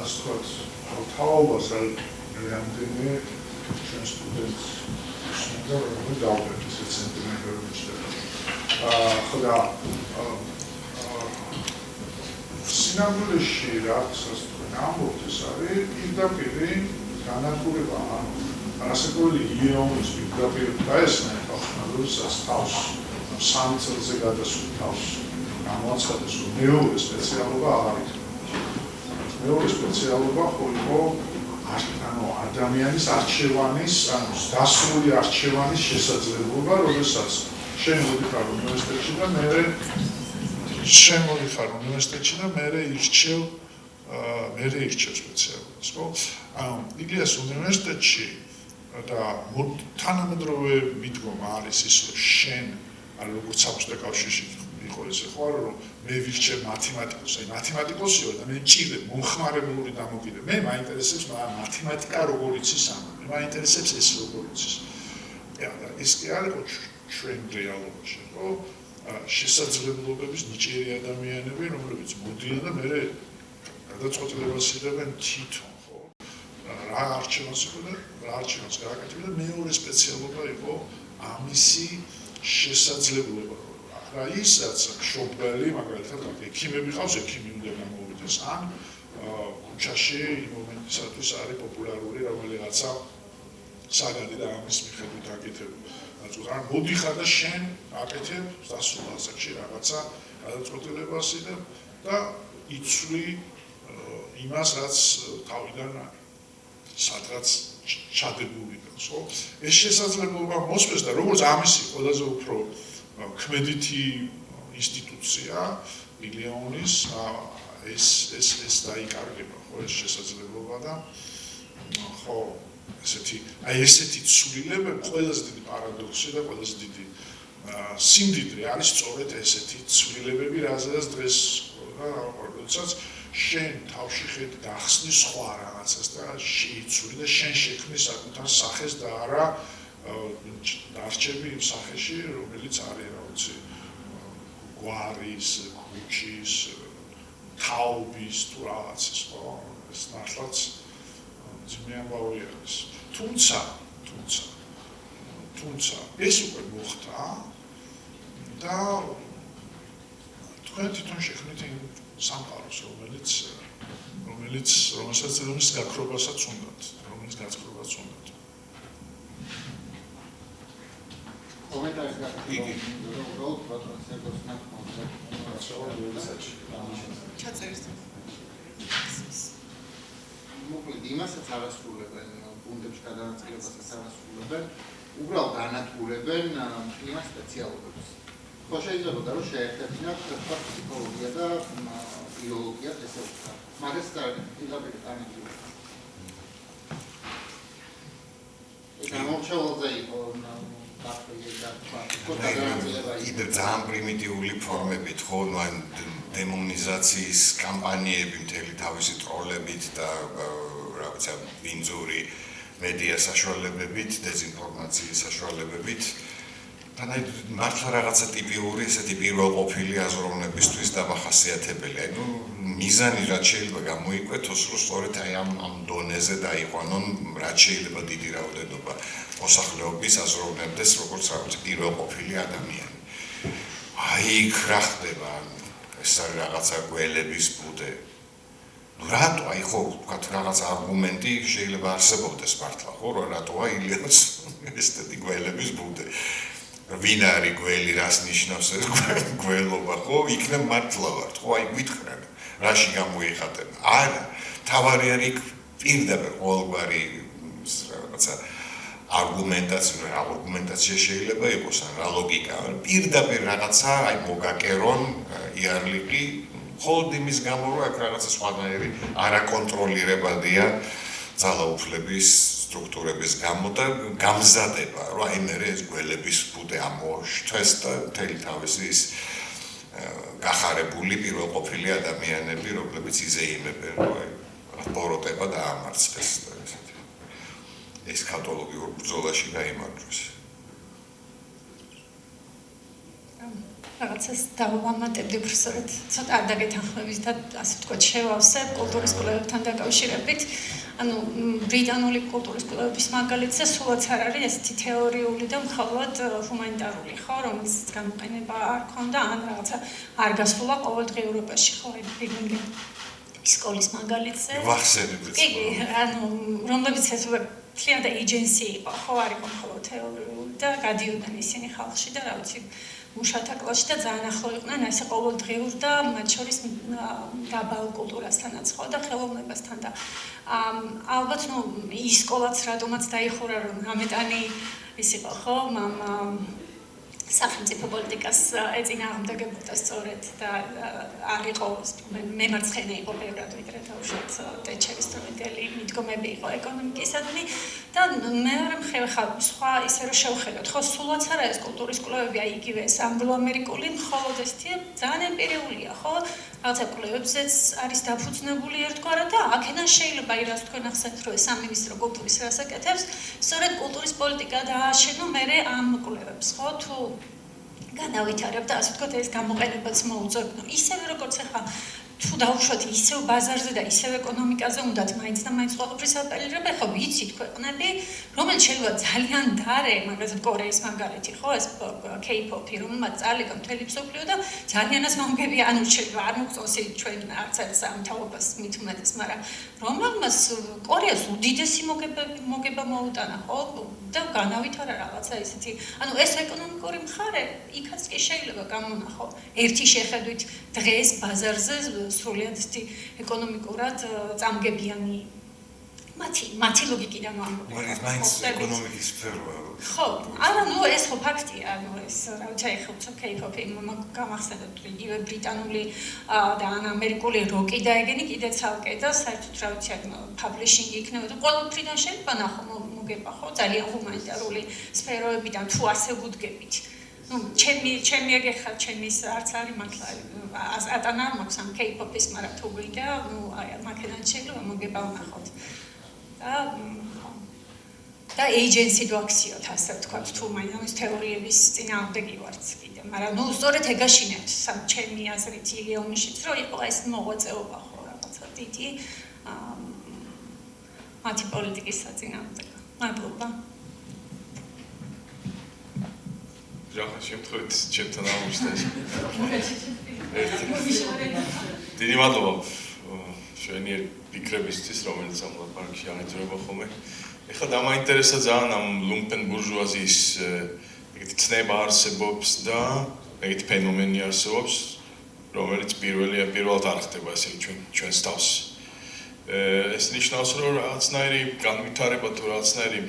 ასე ვთქვათ, თავობას რამდენიმე ჩვენ სტუდენტს უნდა დავდეთ ეს ცენტრალური შეხედვა. ხო და სინამდვილეში რაც ამბობთ ეს არის პირდაპირ განადგურება, ანუ რასაკვირველი ილიონის პირდაპირ დაესმენ ხალხს თავს სამწელზე გადასულ თავს გამოაცხადეს რომ მეორე სპეციალობა აღარ იქნება. მეორე სპეციალობა ხო იყო ანუ ადამიანის არჩევანის, ანუ დასრული არჩევანის შესაძლებლობა, როდესაც შენ მოდიხარ უნივერსიტეტში და მერე ირჩევ სპეციალობას, ხო? ანუ იგლიას უნივერსიტეტში და თანამედროვე მიდგომა არის ის, რომ შენ, ანუ როგორც საბჭოთა კავშირში იყო ესე ხარ რომ მე ვირჩევ მათემატიკოს, აი მათემატიკოსი ვარ და მე მჭირდება მომხმარებლური დამოკიდება. მე მაინტერესებს მათემატიკა როგორ იცის ამ. მე მაინტერესებს ეს როგორ იცის. და ეს კი არ იყო ჩვენ რეალობაში, ხო? შესაძლებლობების ნიჭიერი ადამიანები, რომლებიც მოდიან და მე გადაწყვეტილებას იღებენ თვითონ, ხო? რა არჩევანს იღებენ, რა არჩევანს გააკეთებენ და მეორე სპეციალობა იყო ამისი შესაძლებლობა. რა ის რაც მშობელი, მაგალითად, ექიმები ყავს, ექიმი უნდა გამოვიდეს, ან ქუჩაში იმ მომენტისათვის არის პოპულარული რომელიღაცა საგანი და ამის მიხედვით აკეთებ. ან მოდიხარ და შენ აკეთებ დასულ ასაკში რაღაცა გადაწყვეტილებას იღებ და იცვლი იმას, რაც თავიდან სადღაც ჩადებული გავს, ხო? ეს შესაძლებლობა მოსვეს და როგორც ამისი ყველაზე უფრო ქმედითი ინსტიტუცია მილიონის ეს დაიკარგება, ხო, ეს შესაძლებლობა და ხო ესეთი ცვლილებები ყველაზე დიდი პარადოქსი და ყველაზე დიდი სიმდიდრე არის სწორედ ესეთი ცვლილებები, რაზეც დღეს როდესაც შენ თავში ხედი გახსნის სხვა რაღაცას და შეიცვლი და შენ შექმნი საკუთარ სახეს და არა დარჩები იმ სახეში, რომელიც არის რა ვიცი გვარის, ქუჩის, თაობის თუ რაღაცის, ხო? ეს ნახლაც ძიმე ამბავი არის. თუმცა ეს უკვე მოხდა და თქვენ თვითონ შექმნით იმ სამყაროს, რომელსაც გაქრობასაც უნდათ, რომელიც გაქრობაც უნდათ. კომენტარი გაკეთებულა, უბრალოდ სერგოს ნახმოვდა. ჩაწერის. მოკლედ იმასაც არასრულებენ, გუნდებში გადაწყობასაც არასრულებენ, უბრალოდ ანადგურებენ იმას სპეციალობებს. ხო შეიძლება რომ შეერთებინათ ფსიქოლოგია და ბიოლოგია ესე ვთქვა. მაგას პირდაპირ ანადგურებენ. გამორჩეულზე იყო კიდევ ძალიან პრიმიტიული ფორმებით, ხო, ან დემონიზაციის კამპანიები მთელი თავისი ტროლებით და რა ვიცი, ბინძური მედია საშუალებებით, დეზინფორმაციის საშუალებებით. მართლა რაღაცა ტიპიური ესეთი პირველყოფილი აზროვნებისთვის დამახასიათებელი. აი ნუ მიზანი რაც შეიძლება გამოიკვეთოს, რომ სწორედ აი ამ დონეზე დაიყვანონ, რაც შეიძლება დიდი რაოდენობა მოსახლეობის აზროვნებდეს, როგორც რა ვიცი, პირველყოფილი ადამიანი. აი იქ რა ხდება, ეს არის რაღაცა გველების ბუდე. ნუ რატო, აი ხო, ვთქვათ, რაღაცა არგუმენტი შეიძლება არსებობდეს მართლა, ხო, რომ რატოა ილიას ესეთი გველების ბუდე. ვინ არის გველი, რას ნიშნავს ეს გველობა, ხო? იქნებ მართლა ვართ, ხო? აი გვითხრან, რაში გამოიხატება. არა, თავარი არის პირდაპირ ყოველგვარი რაღაცა არგუმენტაცია შეიძლება იყოს, ან რა ლოგიკა, პირდაპირ რაღაცა, აი მოგაკერონ იარლიკი, მხოლოდ იმის გამო, რომ აქ რაღაცა სხვანაირი არაკონტროლირებადია ძალაუფლების სტრუქტურების გამო და გამზადება, რომ აი მე ეს გველების ბუდე ამოშთვეს და მთელი თავისი ის გახარებული პირველყოფილი ადამიანები, რომლებიც იზეიმებენ, რომ აი ბოროტება დაამარცხეს და ესეთი. ეს კათოლიკურ ბრძოლაში გაიმარჯვეს. რაღაცას დავამატებდი უბრალოდ ცოტა არ დაგეთანხმების და ასე ვთქვათ შევავსებ კულტურის კვლევებთან დაკავშირებით. ანუ ბრიტანული კულტურის კვლევების მაგალითზე სულაც არ არის ესეთი თეორიული და მხოლოდ ჰუმანიტარული, ხო, რომელიც გამოყენება არ ქონდა, ან რაღაცა არ გასულა ყოველდღიურობაში, ხო, ბიგინგ სკოლის მაგალითზე. ვახსენებთ. კი, ანუ რომლებიც ეს თლიანად ეიჯენსი იყო, ხო, არ იყო მხოლოდ თეორიული და გადიოდნენ ისინი ხალხში და რა ვიცი მუშათა კლასში და ძალიან ახლო იყვნენ ესე ყოველდღიურ და მათ შორის დაბალ კულტურასთანაც ხო და ხელოვნებასთან და ალბათ ნუ ის სკოლაც რატომაც დაიხურა რომ ამეტანი ის იყო ხო სახელმწიფო პოლიტიკას ეწინააღმდეგებოდა სწორედ და არ იყო მემარცხენე იყო ბევრად ვიდრე თავშეთ ტეჩერის დროინდელი მიდგომები ნაშრომები იყო ეკონომიკისადმი და მეორე მხრივ ხა სხვა ისე რომ შევხედოთ ხო სულაც არა ეს კულტურის კვლევები აი იგივე ეს ანგლო-ამერიკული მხოლოდ ესეთი ძალიან ემპირიულია ხო რაღაცა კვლევებზეც არის დაფუძნებული ერთგვარად და აქედან შეიძლება აი რაც თქვენ ახსენეთ რომ ეს სამინისტრო კულტურის რას აკეთებს სწორედ კულტურის პოლიტიკა დააშენო მერე ამ კვლევებს ხო თუ განავითარებ და ასე ვთქვათ ეს გამოყენებაც მოუწევ ისევე როგორც ახლა თუ დავუშვათ ისევ ბაზარზე და ისევ ეკონომიკაზე უნდათ მაინც და მაინც ყოველთვის აპელირებ ხო ვიცით ქვეყნები რომელიც შეიძლება ძალიან დარე მაგალითად კორეის მაგალითი ხო ეს K-pop-ი რომელმაც წალიკა მთელი მსოფლიო და ძალიანაც მომგებია ანუ შეიძლება არ მოგწონს ჩვენ არც არის სამთავრობას მით უმეტეს მაგრამ რომელმაც კორეას უდიდესი მოგება მოუტანა ხო და განავითარა რაღაცა ისეთი ანუ ეს ეკონომიკური მხარე იქაც კი შეიძლება გამონახო ერთი შეხედვით დღეს ბაზარზე სრულიად ისეთი ეკონომიკურად წამგებიანი მათი ლოგიკიდან ვამბობ. მაინც ეკონომიკის სფეროა. ხო, არა, ნუ ეს ხო ფაქტია, ნუ ეს რა ვიცი, ხო K-pop-ი გამახსენებთ იგივე ბრიტანული და ამერიკული როკი და ეგენი კიდე ცალკე და საერთოდ რა ვიცი, publishing-ი იქნება და ყოველთვიდან შეიძლება ნახო მოგება ხო, ძალიან ჰუმანიტარული სფეროებიდან თუ ასე ვუდგებით. ну ჩემი ეგეხა ჩემის არც არის მართლა ატანა მაქვს ამ K-pop-ის მაგრამ თუ გვინდა ну აი მაგედან შეიძლება მოგება ვნახოთ და agency დოაქციოთ ასე ვთქვათ თუ მაინც თეორიების წინააღმდეგი ვარც კიდე მაგრამ ну სწორედ ეგაშინებთ ჩემი აზრით ილეონიშიც რომ იყო ეს მოღვაწეობა ხო რაღაცა დიდი მათი პოლიტიკის საწინააღმდეგო მადლობა Жаха შემთხვევით ჩემთან აღმოჩნდა. დიდი მადლობა შენი ფიქრებისთვის, რომელიც ამ პარკში აღიძრება ხოლმე. ეხლა დამაინტერესა ძალიან ამ ლუმპენ ბურჟუაზიის ეგეთი ცნება არსებობს და ეგეთი ფენომენი არსებობს, რომელიც პირველად არ ხდება ესე ჩვენს თავს. ეს ნიშნავს, რომ რაღაცნაირი განვითარება თუ რაღაცნაირი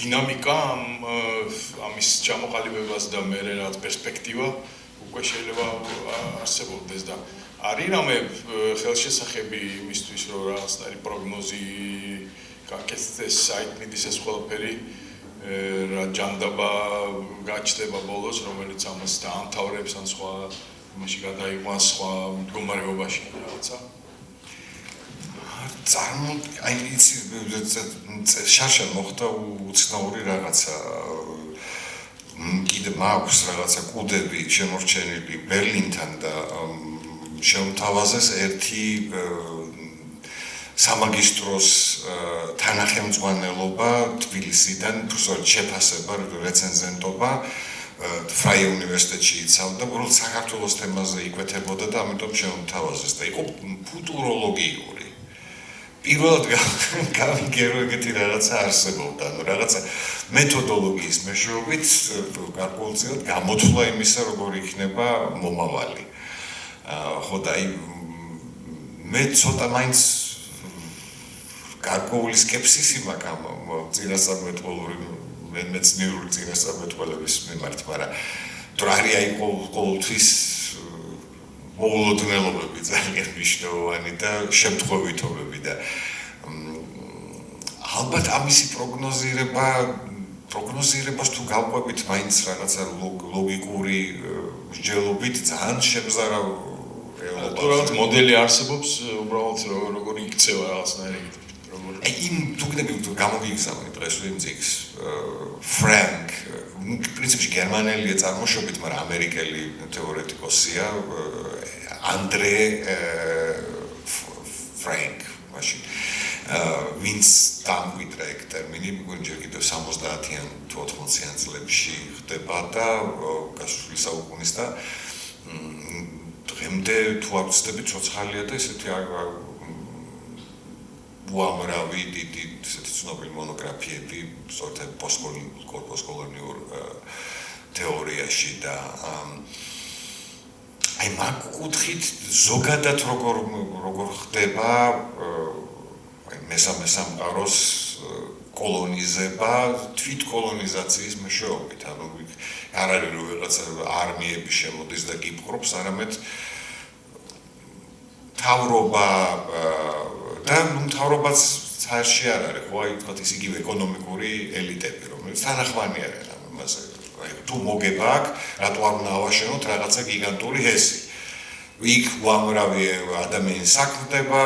დინამიკა ამის ჩამოყალიბებას და მე რაღაც პერსპექტივა უკვე შეიძლება არსებობდეს და არის რამე ხელშესახები იმისთვის რომ რაღაცნაირი პროგნოზი გაკეთდეს საიტმიდის ეს ყველაფერი რა ჯანდაბა გაჩნდება ბოლოს რომელიც ამას დაამთავრებს ან სხვა იმაში გადაიყვანს სხვა მდგომარეობაში რაღაცა აი იცი შარშან მოხდა უცნაური რაღაცა კიდე მაქვს რაღაცა კუდები შემორჩენილი ბერლინთან და შემთავაზეს ერთი სამაგისტროს თანახმწვანელობა თბილისიდან უბრალოდ შეფასება რეცენზენტობა ფრაი უნივერსიტეტში იცავდა უბრალოდ საქართველოს თემაზე იკვეთებოდა და ამიტომ შემთავაზეს და იყო ფუტუროლოგიური პირველად გავიგერო ეგეთი რაღაცა არსებობდა, ანუ რაღაცა მეთოდოლოგიის მეშვეობით გარკვეულწილად გამოთვლა იმისა, როგორ იქნება მომავალი. ხო და აი მე ცოტა მაინც გარკვეული სკეპსისი მაქვს ამ წინასწარმეტყველური მეცნიერული წინასწარმეტყველების მიმართ, მაგრამ თუ არის აი ყოველთვის მოულოდნელობები ძალიან მნიშვნელოვანი და შემთხვევითობები და ალბათ ამისი პროგნოზირებას თუ გავყვებით მაინც რაღაცა ლოგიკური მსჯელობით ძალიან შემზარავ რეალობას. თუ რაღაც მოდელი არსებობს, უბრალოდ როგორ იქცევა რაღაცნაირი აი იმ თუ გამოგიგზავნე დღეს იმ ძიგს ფრანკ პრინციპში გერმანელია წარმოშობით, მაგრამ ამერიკელი თეორეტიკოსია ანდრე ფრანკ მაშინ ვინც დამკვიდრა ეგ ტერმინი მგონი კიდევ 70-იან თუ 80-იან წლებში ხდება და გასული საუკუნის და დღემდე თუ არ ვცდებით ცოცხალია და ესეთი უამრავი დიდი ესეთი ცნობილი მონოგრაფიები სწორედ პოსტკოლონიურ თეორიაში და აი მაგ კუთხით ზოგადად როგორ ხდება აი მესამე სამყაროს კოლონიზება თვით კოლონიზაციის მეშვეობით ანუ არ არის რომ რაღაცა არმიები შემოდის და გიპყრობს არამედ თავრობა და მთავრობაც საერთში არ არის, ხო, აი თქვათ ის იგივე ეკონომიკური ელიტები, რომელიც თანახმანი არიან ამაზე. თუ მოგება აქვს, რატო არ უნდა ავაშენოთ რაღაცა გიგანტური ჰესი. იქ უამრავი ადამიანი საქმდება,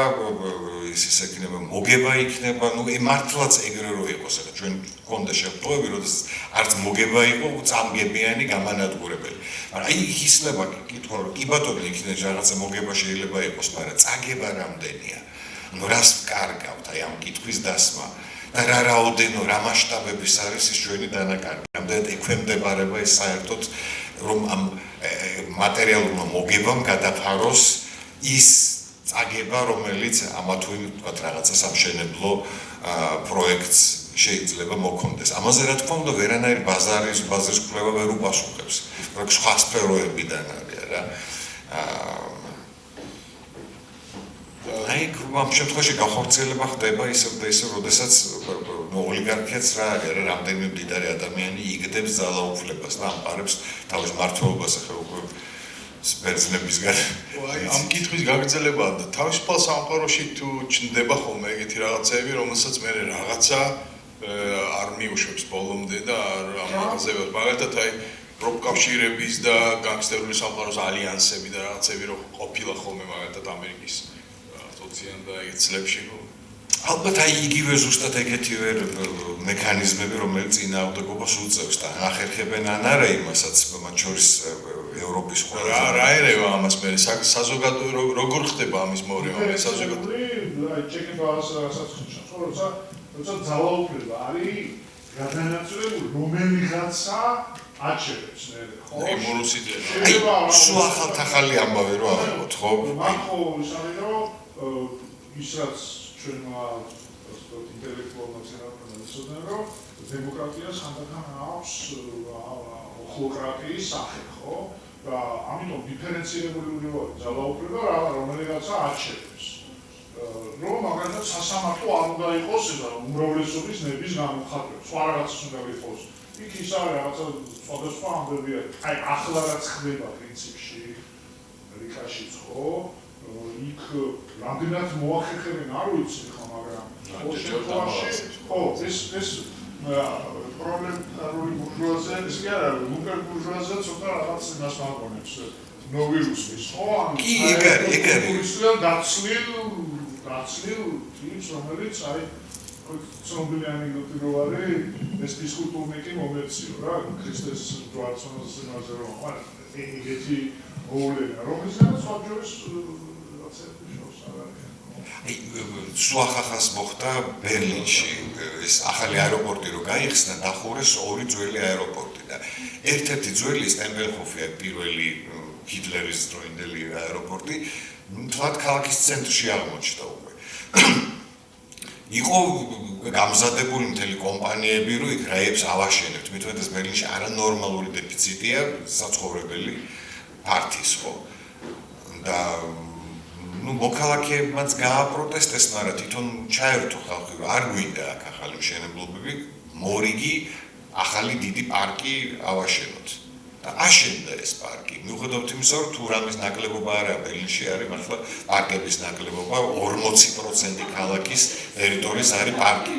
ის იქნება მოგება იქნება, ნუ მართლაც ეგრე რო იყოს, ახლა ჩვენ გქონდა შეფტოები, როდესაც არც მოგება იყო, წამგებიანი გამანადგურებელი. მაგრამ აი იხსნება კითხვა, რომ კი ბატონო იქნება რაღაცა მოგება შეიძლება იყოს, მაგრამ წაგება რამდენია? ნუ რას კარგავთ აი ამ კითხვის დასმა? და რა რაოდენო, რა მასშტაბების არის ის ჩვენი დანაკარგი. რამდენად ექვემდებარება ის საერთოდ რომ ამ მატერიალურმა მოგებამ გადაფაროს ის წაგება, რომელიც ამა თუ იმ თქვათ რაღაცა სამშენებლო პროექტს შეიძლება მოქონდეს. ამაზე რა თქმა უნდა ვერანაირი ბაზრის კვლევა ვერ უპასუხებს. მაგრამ სხვა სფეროებიდან არის რა. აი ამ შემთხვევაში განხორციელება ხდება ისევ და ისევ, როდესაც ოლიგარქიაც რა არის, რამდენიმე მდიდარი ადამიანი იგდებს ძალაუფლებას და ამყარებს თავის მმართველობას ახლა უკვე სპეცნებისგან. აი ამ კითხვის გაგრძელებაა და თავისუფალ სამყაროში თუ ჩნდება ხოლმე ეგეთი რაღაცები, რომელსაც მე რაღაცა არ მიუშვებს ბოლომდე და ამ რაღაცებს. მაგალითად აი პროფკავშირების და განგსტერული სამყაროს ალიანსები და რაღაცები რო ყოფილა ხოლმე მაგალითად ამერიკის სოციალ და ეგეთ წლებში. ალბათ აი იგივე ზუსტად ეგეთივე მექანიზმები, რომელიც წინააღმდეგობას უწევს და ახერხებენ ან არა იმასაც, მათ შორის ევროპის ყველა რა ერევა ამას მე საზოგადო როგორ ხდება ამის მორევა საზოგადო აი ჩეკინგასაც როცა ძალაუფლება არის გადანაწილებული რომელიღაცა აჩერებს ნერე ხო იმურუსიძე აი სულ ახალ-ახალი ამბავი რო ავიღოთ ხო მახო ისარი რომ ისაც ჩვენმა ინტელექტუალმა ცერაპრებმა ისოდენ რომ დემოკრატიას ხანდახან აქვს ოლქოკრატიის სახე ხო და ამიტომ დიფერენცირებული ძალაუფლება რომელიღაცა აჩერებს რომ მაგალითად სასამართლო არ უნდა იყოს და უმრავლესობის ნების გამოხატვა სხვა რაღაცას უნდა იყოს იქ ის არის რაღაცა სხვადასხვა ამბები არის აი ახლა რაც ხდება პრინციპში რიკაშიც ხო იქ რამდენად მოახერხებენ არ ვიცი ხო მაგრამ ხო ეს პროლეტარული ბურჟუაზია ის კი არა ლუკერ ბურჟუაზია ცოტა რაღაც იმას მაგონებს ნოვირუსის ხო კი ეგ არის დაცლილ ტიპს რომელიც აი ცნობილი ანეკდოტი რო არის ეს ფიზკულტურნიკი მომეციო რა ქრისტეს ჯვარცმას იმაზე რომ ეგეთი მოვლენა რომელსაც სხვაჯორის სუახახას მოხდა ბერლინში ეს ახალი აეროპორტი რო გაიხსნა დახურეს ორი ძველი აეროპორტი და ერთ-ერთი ძველი სტემბელჰოფი პირველი ჰიტლერის დროინდელი აეროპორტი მთლად ქალაქის ცენტრში აღმოჩნდა უკვე იყო გამზადებული მთელი კომპანიები რომ იქ რაებს ავაშენებთ მithmet ეს ბერლინში არანორმალური დეფიციტია საცხოვრებელი პარტიის ხო და ну მოქალაქეებმაც გააპროტესტეს, მაგრამ თვითონ ჩაერთო ხალხი, რომ არ გვინდა აქ ახალი მშენებლობები, მორიგი ახალი დიდი პარკი ავაშენოთ. და აშენდა ეს პარკი. მიუხედავად იმისა, რომ თურამის ნაკლებობა არა ბერლინში არის, მართლა პარკების ნაკლებობა 40% ქალაქის ტერიტორიის არის პარკი.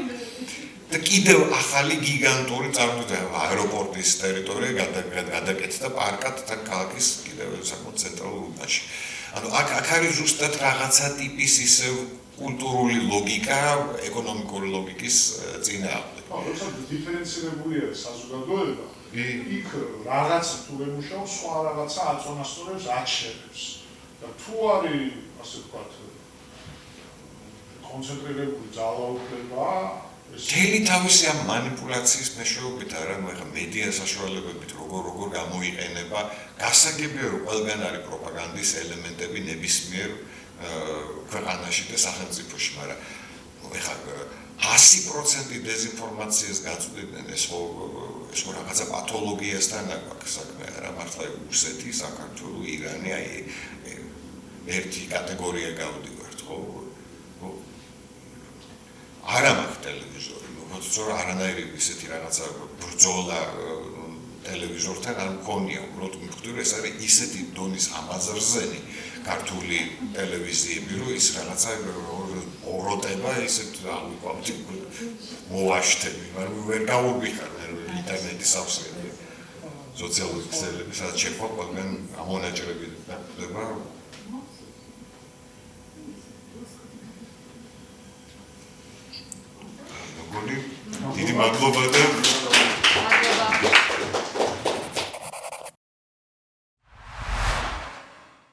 და კიდევ ახალი გიგანტური წარმოდგენა აეროპორტის ტერიტორია გადაკეთდა პარკად და ქალაქის კიდევ საკმაოდ ცენტრალურ უბანში. ანუ აქ არის ზუსტად რაღაცა ტიპის ისევ კულტურული ლოგიკა, ეკონომიკური ლოგიკის წინააღმდეგ. როცა დიფერენცირებული არის საზოგადოება, იქ რაღაცა თუ ემუშაობს, სხვა რაღაცა აწონასწორებს, აჩერებს. და თუ არის, ასე ვთქვათ, კონცენტრირებული ძალაუფლება, მთელი თავისი ამ манипуляციის მეშვეობით არა, ახლა მედია საშუალებებით როგორ გამოიყენება, გასაგებია რომ ყველგან არის პროპაგანდის ელემენტები ნებისმიერ ქვეყანაში და სახელმწიფოში, მაგრამ ახლა 100% დეзинფორმაციას გაწვდიდნენ ეს ხო რაღაცა პათოლოგიასთან აქვს საქმე არა, მართლა რუსეთი, საქართველო, ირანი, აი ერთი კატეგორია გავდივართ, ხო? არა მაქვს ტელევიზორი, მოხდა არანაირი ისეთი რაღაცა ბრძოლა ტელევიზორთან არ მქონია, უბრალოდ მივხვდი რომ ეს არის ისეთი დონის ამაზრზენი, ქართული ტელევიზიები, რომ ის რაღაცა ოროტება, ისეთ ამიყვავთ მოვაშთები, მაგრამ ვერ გავუვიხარ ინტერნეტის სავსეები, სოციალური ქსელები, სადაც შეხვდა ყველგან ამონაჭრები ხდება. დიდი მადლობა და